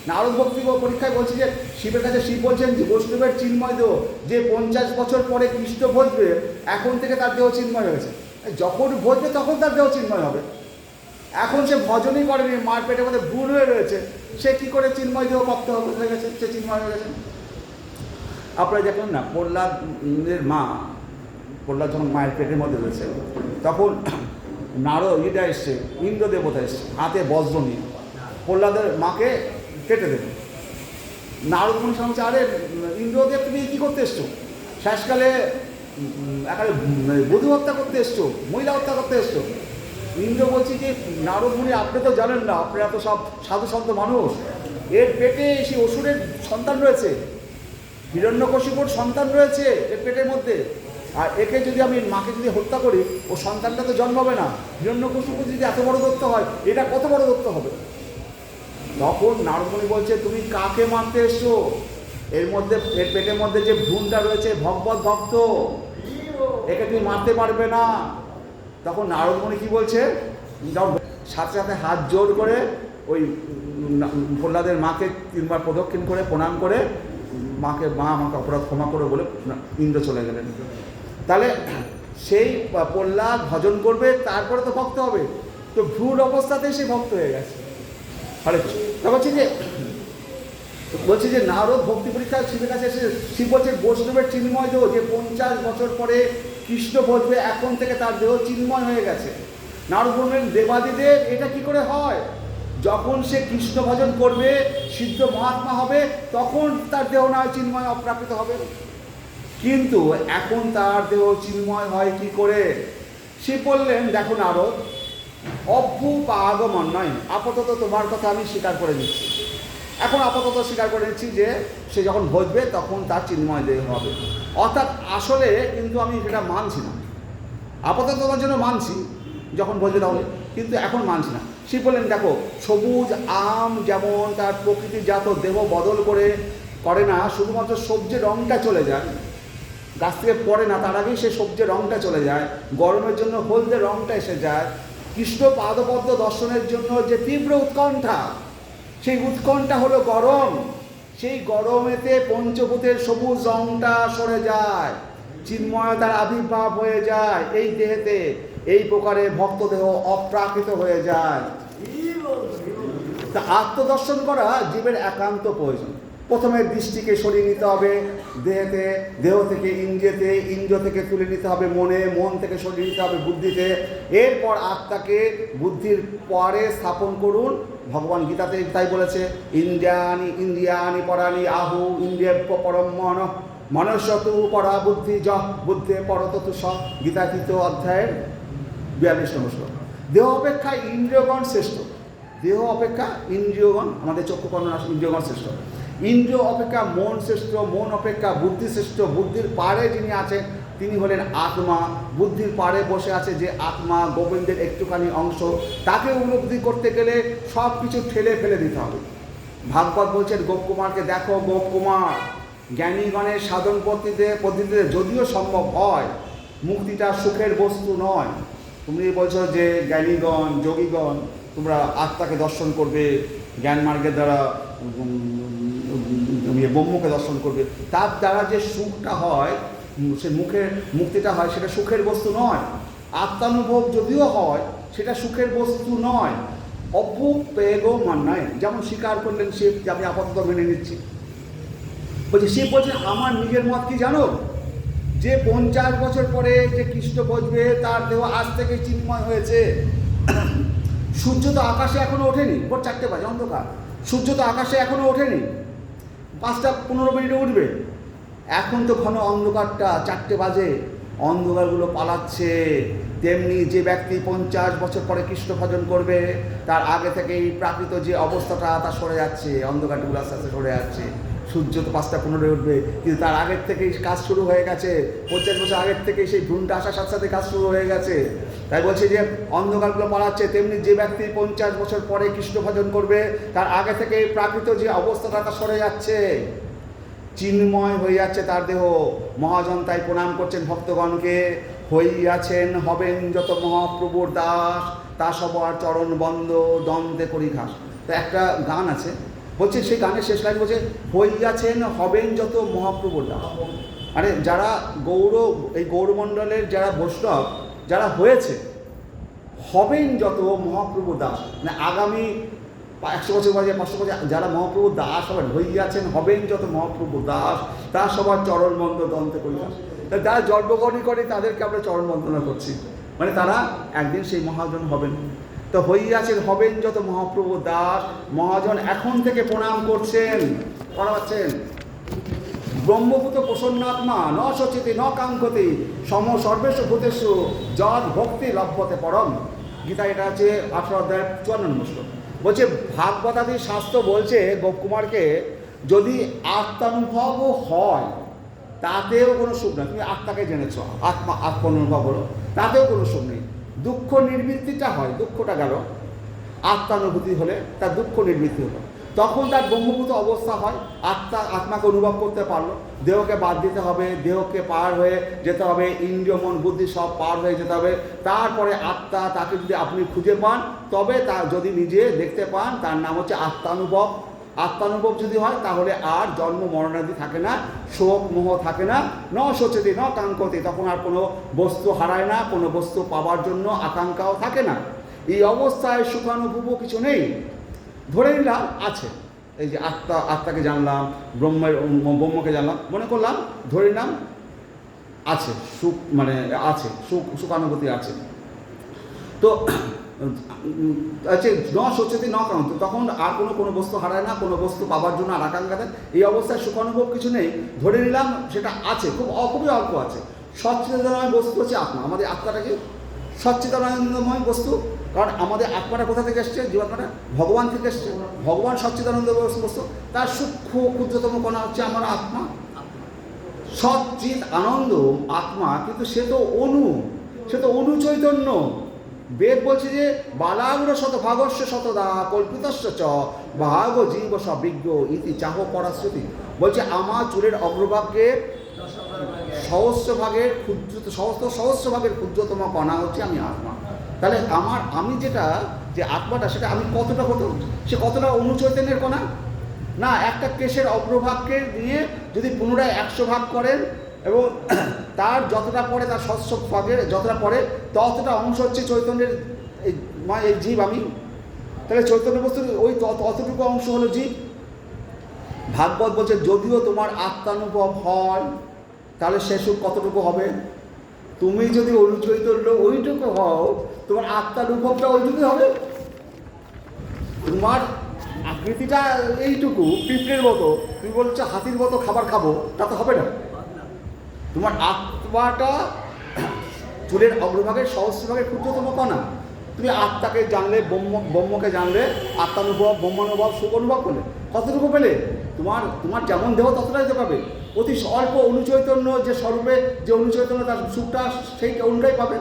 নারদ ভক্তি পরীক্ষায় বলছে যে শিবের কাছে শিব বলছেন যে বৈষ্ণবের চিন্ময় দেহ, যে 50 বছর পরে কৃষ্ণ ভজবে, এখন থেকে তার দেহ চিন্ময় হয়েছে। যখন ভজবে তখন তার দেহ চিন্ময় হবে। এখন সে ভজনই করেনি, মায়ের পেটের মধ্যে ভ্রূণ হয়ে রয়েছে, সে কী করে চিন্ময় দেহ প্রাপ্ত হয়ে গেছে? সে চিন্ময় হয়ে গেছে। আপনারা দেখুন না, প্রহ্লাদের মা, প্রহ্লাদ যখন মায়ের পেটের মধ্যে রয়েছে, তখন ইটা এসছে, ইন্দ্র দেবতা এসছে হাতে বজ্র নিয়ে প্রহ্লাদের মাকে কেটে দেবে। নারদ মুনি বলছে আরে ইন্দ্রদেব, তুমি কী করতে এসছো? শেষকালে একেবারে বধূ হত্যা করতে এসছো, মহিলা হত্যা করতে এসছো। ইন্দ্র বলছি যে নারদ মুনি, আপনি তো জানেন না, আপনারা তো সব সাধু সন্ত মানুষ, এর পেটে সেই অসুরের সন্তান রয়েছে, হিরণ্যকশিপুর সন্তান রয়েছে এর পেটের মধ্যে, আর একে যদি আমি মাকে যদি হত্যা করি, ও সন্তানটা তো জন্মাবে না। হিরণ্যকশিপুর যদি এত বড় দত্ত হয়, এটা কত বড় দত্ত হবে? তখন নারদমণি বলছে, তুমি কাকে মারতে এসছো? এর পেটের মধ্যে যে ভ্রূণটা রয়েছে ভগবত ভক্ত, একে তুমি মারতে পারবে না। তখন নারদমণি কি বলছে, সাথে সাথে হাত জোর করে ওই প্রহ্লাদের মাকে 3 বার প্রদক্ষিণ করে প্রণাম করে মা আমাকে অপরাধ ক্ষমা করে বলে ইন্দ্র চলে গেলেন। তাহলে সেই প্রহ্লাদ ভজন করবে, তারপরে তো ভক্ত হবে, তো ভ্রূণ অবস্থাতেই সে ভক্ত হয়ে গেছে। তা বলছি যে নারদ ভক্তি পরীক্ষা শিবের কাছে এসে শিব বলছে বৈষ্ণবের চিন্ময় দেহ, যে 50 বছর পরে কৃষ্ণ বসবে, এখন থেকে তার দেহ চিন্ময় হয়ে গেছে। নারদ বললেন, দেবাদিদেব এটা কি করে হয়? যখন সে কৃষ্ণ ভজন করবে, সিদ্ধ মহাত্মা হবে, তখন তার দেহ না চিন্ময় অপ্রাকৃত হবে, কিন্তু এখন তার দেহ চিন্ময় হয় কি করে? সে বললেন, দেখো নারদ, অভ্যুপাগমন নয়, আপাতত তোমার কথা আমি স্বীকার করে নিচ্ছি। এখন আপাতত স্বীকার করে নিচ্ছি যে সে যখন ভজবে তখন তার চিন্ময় দেহ হবে। অর্থাৎ আসলে কিন্তু আমি সেটা মানছি না। আপাতত তোমার জন্য মানছি যখন ভজবে তখন, কিন্তু এখন মানছি না। সে বললেন, দেখো, সবুজ আম যেমন তার প্রকৃতিজাত দেহ বদল করে না, শুধুমাত্র সবজির রঙটা চলে যায়, গাছ থেকে পড়ে না, তার আগেই সে সবজির রঙটা চলে যায়, গরমের জন্য হলদে রঙটা এসে যায়। কৃষ্ণ পাদপদ্ম দর্শনের জন্য যে তীব্র উৎকণ্ঠা, সেই উৎকণ্ঠা হলো গরম, সেই গরমেতে পঞ্চভূতের সবুজ রঙটা সরে যায়, চিন্ময়তার আবির্ভাব হয়ে যায় এই দেহেতে, এই প্রকারে ভক্তদেহ অপ্রাকৃত হয়ে যায়। তা আত্মদর্শন করা জীবের একান্ত প্রয়োজন। প্রথমে দৃষ্টিকে সরিয়ে নিতে হবে দেহেতে, দেহ থেকে ইন্দ্রিয়তে, ইন্দ্রিয় থেকে তুলে নিতে হবে মনে, মন থেকে সরিয়ে নিতে হবে বুদ্ধিতে, এরপর আত্মাকে বুদ্ধির পরে স্থাপন করুন। ভগবান গীতাতে তাই বলেছে, ইন্দ্রিয়ানি পরানি আহু ইন্দ্রিয় পরম মনস্যতু পরা বুদ্ধি বুদ্ধে পরততু স। গীতা 3 অধ্যায়ের 42 নম্বর শ্লোক। দেহ অপেক্ষা ইন্দ্রিয়গণ শ্রেষ্ঠ, দেহ অপেক্ষা ইন্দ্রিয়গণ, আমাদের চক্ষুকর্ণ ইন্দ্রিয়গণ শ্রেষ্ঠ, ইন্দ্রিয় অপেক্ষা মন শ্রেষ্ঠ, মন অপেক্ষা বুদ্ধি শ্রেষ্ঠ। বুদ্ধির পারে যিনি আছেন তিনি হলেন আত্মা, বুদ্ধির পারে বসে আছে যে আত্মা, গোবিন্দের একটুখানি অংশ, তাকে উপলব্ধি করতে গেলে সব কিছু ঠেলে ফেলে দিতে হবে। ভাগবত বলছেন গোপকুমারকে, দেখো গোপকুমার, জ্ঞানীগণের সাধন পদ্ধতিতে যদিও সম্ভব হয়, মুক্তিটা সুখের বস্তু নয়। তুমি বলছো যে জ্ঞানীগণ যোগীগণ তোমরা আত্মাকে দর্শন করবে, জ্ঞান মার্গের দ্বারা ব্রহ্মকে দর্শন করবে, তার দ্বারা যে সুখটা হয়, সে মুক্তিটা হয়, সেটা সুখের বস্তু নয়। আত্মানুভব যদিও হয়, সেটা সুখের বস্তু নয়। অভ্যুপেগ মান্নায়, যেমন স্বীকার করলেন শিব যে আমি আপাতত মেনে নিচ্ছি। বলছি শিব বলছেন, আমার নিজের মত কি জানো, যে 50 বছর পরে যে কৃষ্ণ বসবে তার দেহ আজ থেকে চিন্ময় হয়েছে। সূর্য তো আকাশে এখনো ওঠেনি, ভোর 4টে বাজে অন্ধকার, সূর্য তো আকাশে এখনো ওঠেনি, 5টা 15 মিনিটে উঠবে। এখন তো ঘন অন্ধকারটা, 4টে বাজে, অন্ধকারগুলো পালাচ্ছে। তেমনি যে ব্যক্তি 50 বছর পরে কৃষ্ণ ভজন করবে, তার আগে থেকেই প্রাকৃত যে অবস্থাটা তা সরে যাচ্ছে, অন্ধকারগুলো আস্তে আস্তে সরে যাচ্ছে। সূর্য তো 5টা 15 উঠবে, কিন্তু তার আগের থেকেই কাজ শুরু হয়ে গেছে, 50 বছর আগের থেকেই সেই ভ্রূণটা আসার সাথে সাথে কাজ শুরু হয়ে গেছে। তাই বলছে যে অন্ধকারগুলো পালাচ্ছে। তেমনি যে ব্যক্তি 50 বছর পরে কৃষ্ণ ভজন করবে, তার আগে থেকে প্রাকৃত যে অবস্থাটা তা সরে যাচ্ছে, চিন্ময় হয়ে যাচ্ছে তার দেহ। মহাজন তাই প্রণাম করছেন ভক্তগণকে, হইয়াছেন হবেন যত মহাপ্রভুর দাস, তা সবার চরণ বন্ধ দ্বন্দ্বে করি ঘাস। তো একটা গান আছে, বলছে সেই গানের শেষ লাইন বলছে, হইয়াছেন হবেন যত মহাপ্রভুর দাস। মানে যারা এই গৌরমণ্ডলের যারা বৈষ্ণব যারা হয়েছে, হবেন যত মহাপ্রভু দাস, মানে আগামী 100 বছর বাজে 500 বছর যারা মহাপ্রভু দাস হবেন, হইয়াছেন হবেন যত মহাপ্রভু দাস, তা সবার চরণ বন্ধ দ্বন্দ্বে করি ঘাস। যারা জন্মগ্রহণ করে তাদেরকে আমরা চরণ বন্দনা করছি, মানে তারা একদিন সেই মহাজন হবেন। তো হইয়াছেন হবেন যত মহাপ্রভু দাস, মহাজন এখন থেকে প্রণাম করছেন, করাচ্ছেন। ব্রহ্মভূত প্রসন্নাত্মা ন সচেতি ন কাঙ্ক্ষতি সম সর্বেষু ভূতেষু যদ ভক্তি লভ্যতে পরম। গীতা এটা আছে 18 অধ্যায় 54 নম্বর শ্লোক। বলছে ভাগবতাদি শাস্ত্র বলছে গোপকুমারকে, যদি আত্মানুভবও হয় তাতেও কোনো সুখ নেই। তুমি আত্মাকে জেনেছ, আত্মানুভব হলো, তাতেও কোনো সুখ নেই। দুঃখ নির্বৃত্তিটা হয়, দুঃখটা গেল, আত্মানুভূতি হলে তার দুঃখ নিবৃত্তি হলো, তখন তার ব্রহ্মভূত অবস্থা হয়। আত্মাকে অনুভব করতে পারলো, দেহকে বাদ দিতে হবে, দেহকে পার হয়ে যেতে হবে, ইন্দ্রিয় মন বুদ্ধি সব পার হয়ে যেতে হবে। তারপরে আত্মা, তাকে যদি আপনি খুঁজে পান, তবে তার যদি নিজে দেখতে পান, তার নাম হচ্ছে আত্মানুভব। আত্মানুভব যদি হয় তাহলে আর জন্ম মরণাদি থাকে না, শোক মোহ থাকে না, ন শোচতি ন কাঙ্ক্ষতি, তখন আর কোনো বস্তু হারায় না, কোনো বস্তু পাওয়ার জন্য আকাঙ্ক্ষাও থাকে না। এই অবস্থায় সুখানুভব কিছু নেই। ধরে নিলাম আছে, এই যে আত্মাকে জানলাম, ব্রহ্মকে জানলাম, মনে করলাম ধরে নিলাম আছে সুখ, মানে আছে সুখানুভূতি আছে। তো ন সচেতি ন কারণ, তখন আর কোনো বস্তু হারায় না, কোনো বস্তু পাওয়ার জন্য আর আকাঙ্ক্ষা দেয়। এই অবস্থায় সুখানুভব কিছু নেই, ধরে নিলাম সেটা আছে, খুবই অল্প আছে। সচ্চিদানন্দময় বস্তু হচ্ছে আত্মা। আমাদের আত্মাটাকে সচ্চিদানন্দময় বস্তু, কারণ আমাদের আত্মাটা কোথা থেকে এসছে? জীবাত্মাটা ভগবান থেকে এসছে। ভগবান সচ্চিদানন্দ বস্তু, তার সূক্ষ্ম ক্ষুদ্রতম কণা হচ্ছে আমার আত্মা। সচ্চিৎ আনন্দ আত্মা, কিন্তু সে তো অনু চৈতন্য। বেদ বলছে যে বালাগ্র শতভাগস্য শতদা কল্পিতস্য চ ভাগ জীব সবিজ্ঞ ইতি চাহ পরাশ্রুতি। বলছে আমার চুলের অগ্রভাগকে সহস্রভাগের ক্ষুদ্রতম কণা হচ্ছে আমি আত্মা। তাহলে আমি যে আত্মাটা, সেটা আমি সে কতটা অনুচৈতন্যের কণা না? একটা কেশের অগ্রভাগকে নিয়ে যদি পুনরায় 100 ভাগ করেন এবং তার যতটা পরে, তার সহস্র ভাগের যতটা পরে, ততটা অংশ হচ্ছে চৈতন্যের এই জীব আমি। তাহলে চৈতন্য বস্তুর ওই অতটুকু অংশ হলো জীব। ভাগবত বলছে যদিও তোমার আত্মানুভব হয়, তাহলে সে সুখ কতটুকু হবে? তুমি যদি অনুচৈতন্য ওইটুকু হও, তোমার আত্মানুভবটা ওইটুকুই হবে। তোমার আকৃতিটা এইটুকু, পিঁপড়ের মতো, তুমি বলছো হাতির মতো খাবার খাবো, তা তো হবে না। তোমার আত্মাটা চুলের অগ্রভাগের সহস্রভাগের ক্ষুদ্রতম কণা। তুমি আত্মাকে জানলে, ব্রহ্মকে জানলে, আত্মানুভব, ব্রহ্মানুভব, সুখ অনুভব করলে কতটুকু পেলে? তোমার যেমন দেহ ততটাই তো পাবে। অতি অল্প অনুচৈতন্য যে স্বরূপে, যে অনুচৈতন্য তার সুখটা সেই অনুটাই পাবে।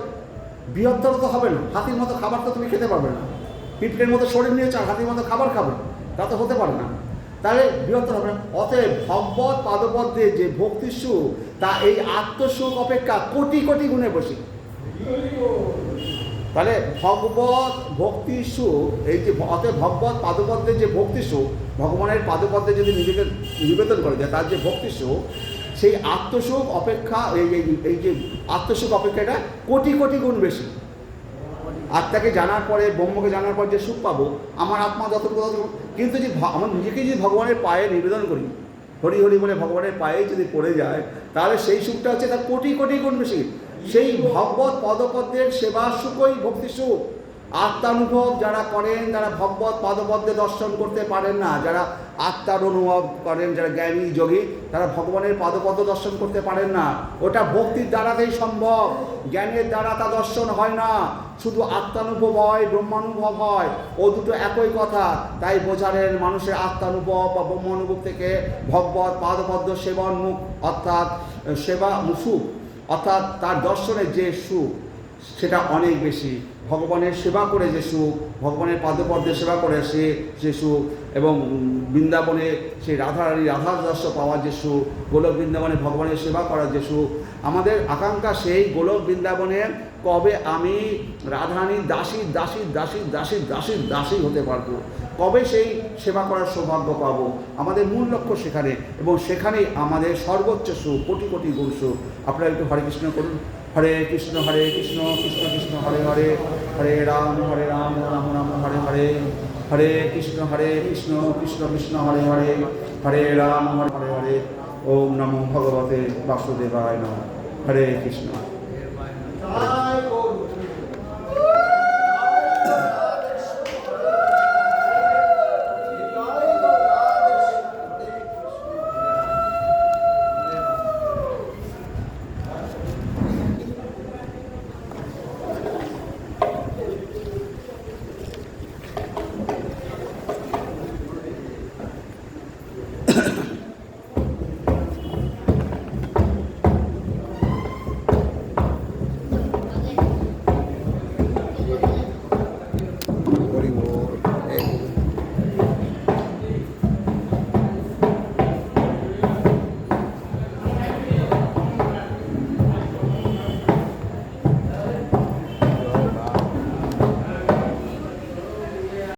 বৃহত্তর তো হবে না। হাতির মতো খাবার তো তুমি খেতে পারবে না। পিঁপড়ের মতো শরীর নিয়ে চার হাতির মতো খাবার খাবে, তা তো হতে পারে না। তাহলে বৃহত্তর হবে না। অতএব ভগবত পাদপদ্মে যে ভক্তির সুখ, তা এই আত্মসুখ অপেক্ষা কোটি কোটি গুণে বেশি। তাহলে ভগবত ভক্তির সুখ, এই যে অতএব ভগবত পাদপদ্মের যে ভক্তির সুখ, ভগবানের পাদপদ্মে যদি নিজেকে নিবেদন করে যায়, তার যে ভক্তির সুখ, সেই আত্মসুখ অপেক্ষা এই যে আত্মসুখ অপেক্ষা এটা কোটি কোটি গুণ বেশি। আত্মাকে জানার পরে, ব্রহ্মকে জানার পর যে সুখ পাবো, আমার আত্মা যতটুকু, কিন্তু যে আমার নিজেকে যদি ভগবানের পায়ে নিবেদন করি, হরি হরি বলে ভগবানের পায়ে যদি পড়ে যায়, তাহলে সেই সুখটা হচ্ছে তার কোটি কোটি গুণ বেশি। সেই ভগবত পদপদ্মের সেবা সুখই ভক্তি সুখ। আত্মানুভব যারা করেন, তারা ভগবত পদপদ্মে দর্শন করতে পারেন না। যারা আত্মার অনুভব করেন, যারা জ্ঞানী যোগী, তারা ভগবানের পাদপদ্ম দর্শন করতে পারেন না। ওটা ভক্তির দ্বারাতেই সম্ভব, জ্ঞানের দ্বারা তা দর্শন হয় না। শুধু আত্মানুভব হয়, ব্রহ্মানুভব হয়, ও দুটো একই কথা। তাই বোঝালেন মানুষের আত্মানুভব বা ব্রহ্মানুভব থেকে ভগবত পাদপদ্ম সেবনমুখ, অর্থাৎ সেবা সুখ, অর্থাৎ তার দর্শনের যে সুখ, সেটা অনেক বেশি। ভগবানের সেবা করে যে সুখ, ভগবানের পাদপদ্মে সেবা করে যে সুখ, এবং বৃন্দাবনে সেই রাধার দর্শ পাওয়ার যে সুখ, গোলক বৃন্দাবনে ভগবানের সেবা করার যে সুখ, আমাদের আকাঙ্ক্ষা সেই গোলক বৃন্দাবনে কবে আমি রাধারানীর দাসী হতে পারবো, কবে সেই সেবা করার সৌভাগ্য পাবো। আমাদের মূল লক্ষ্য সেখানে, এবং সেখানেই আমাদের সর্বোচ্চ সুখ, কোটি কোটি গুণ সুখ। আপনারা একটু হরে কৃষ্ণ করুন। হরে কৃষ্ণ কৃষ্ণ কৃষ্ণ হরে হরে, হরে রাম রাম রাম হরে হরে, হরে কৃষ্ণ কৃষ্ণ কৃষ্ণ হরে হরে, হরে রাম হরে হরে। ওম নমো ভগবতে বাসুদেবায় নমঃ। হরে কৃষ্ণ।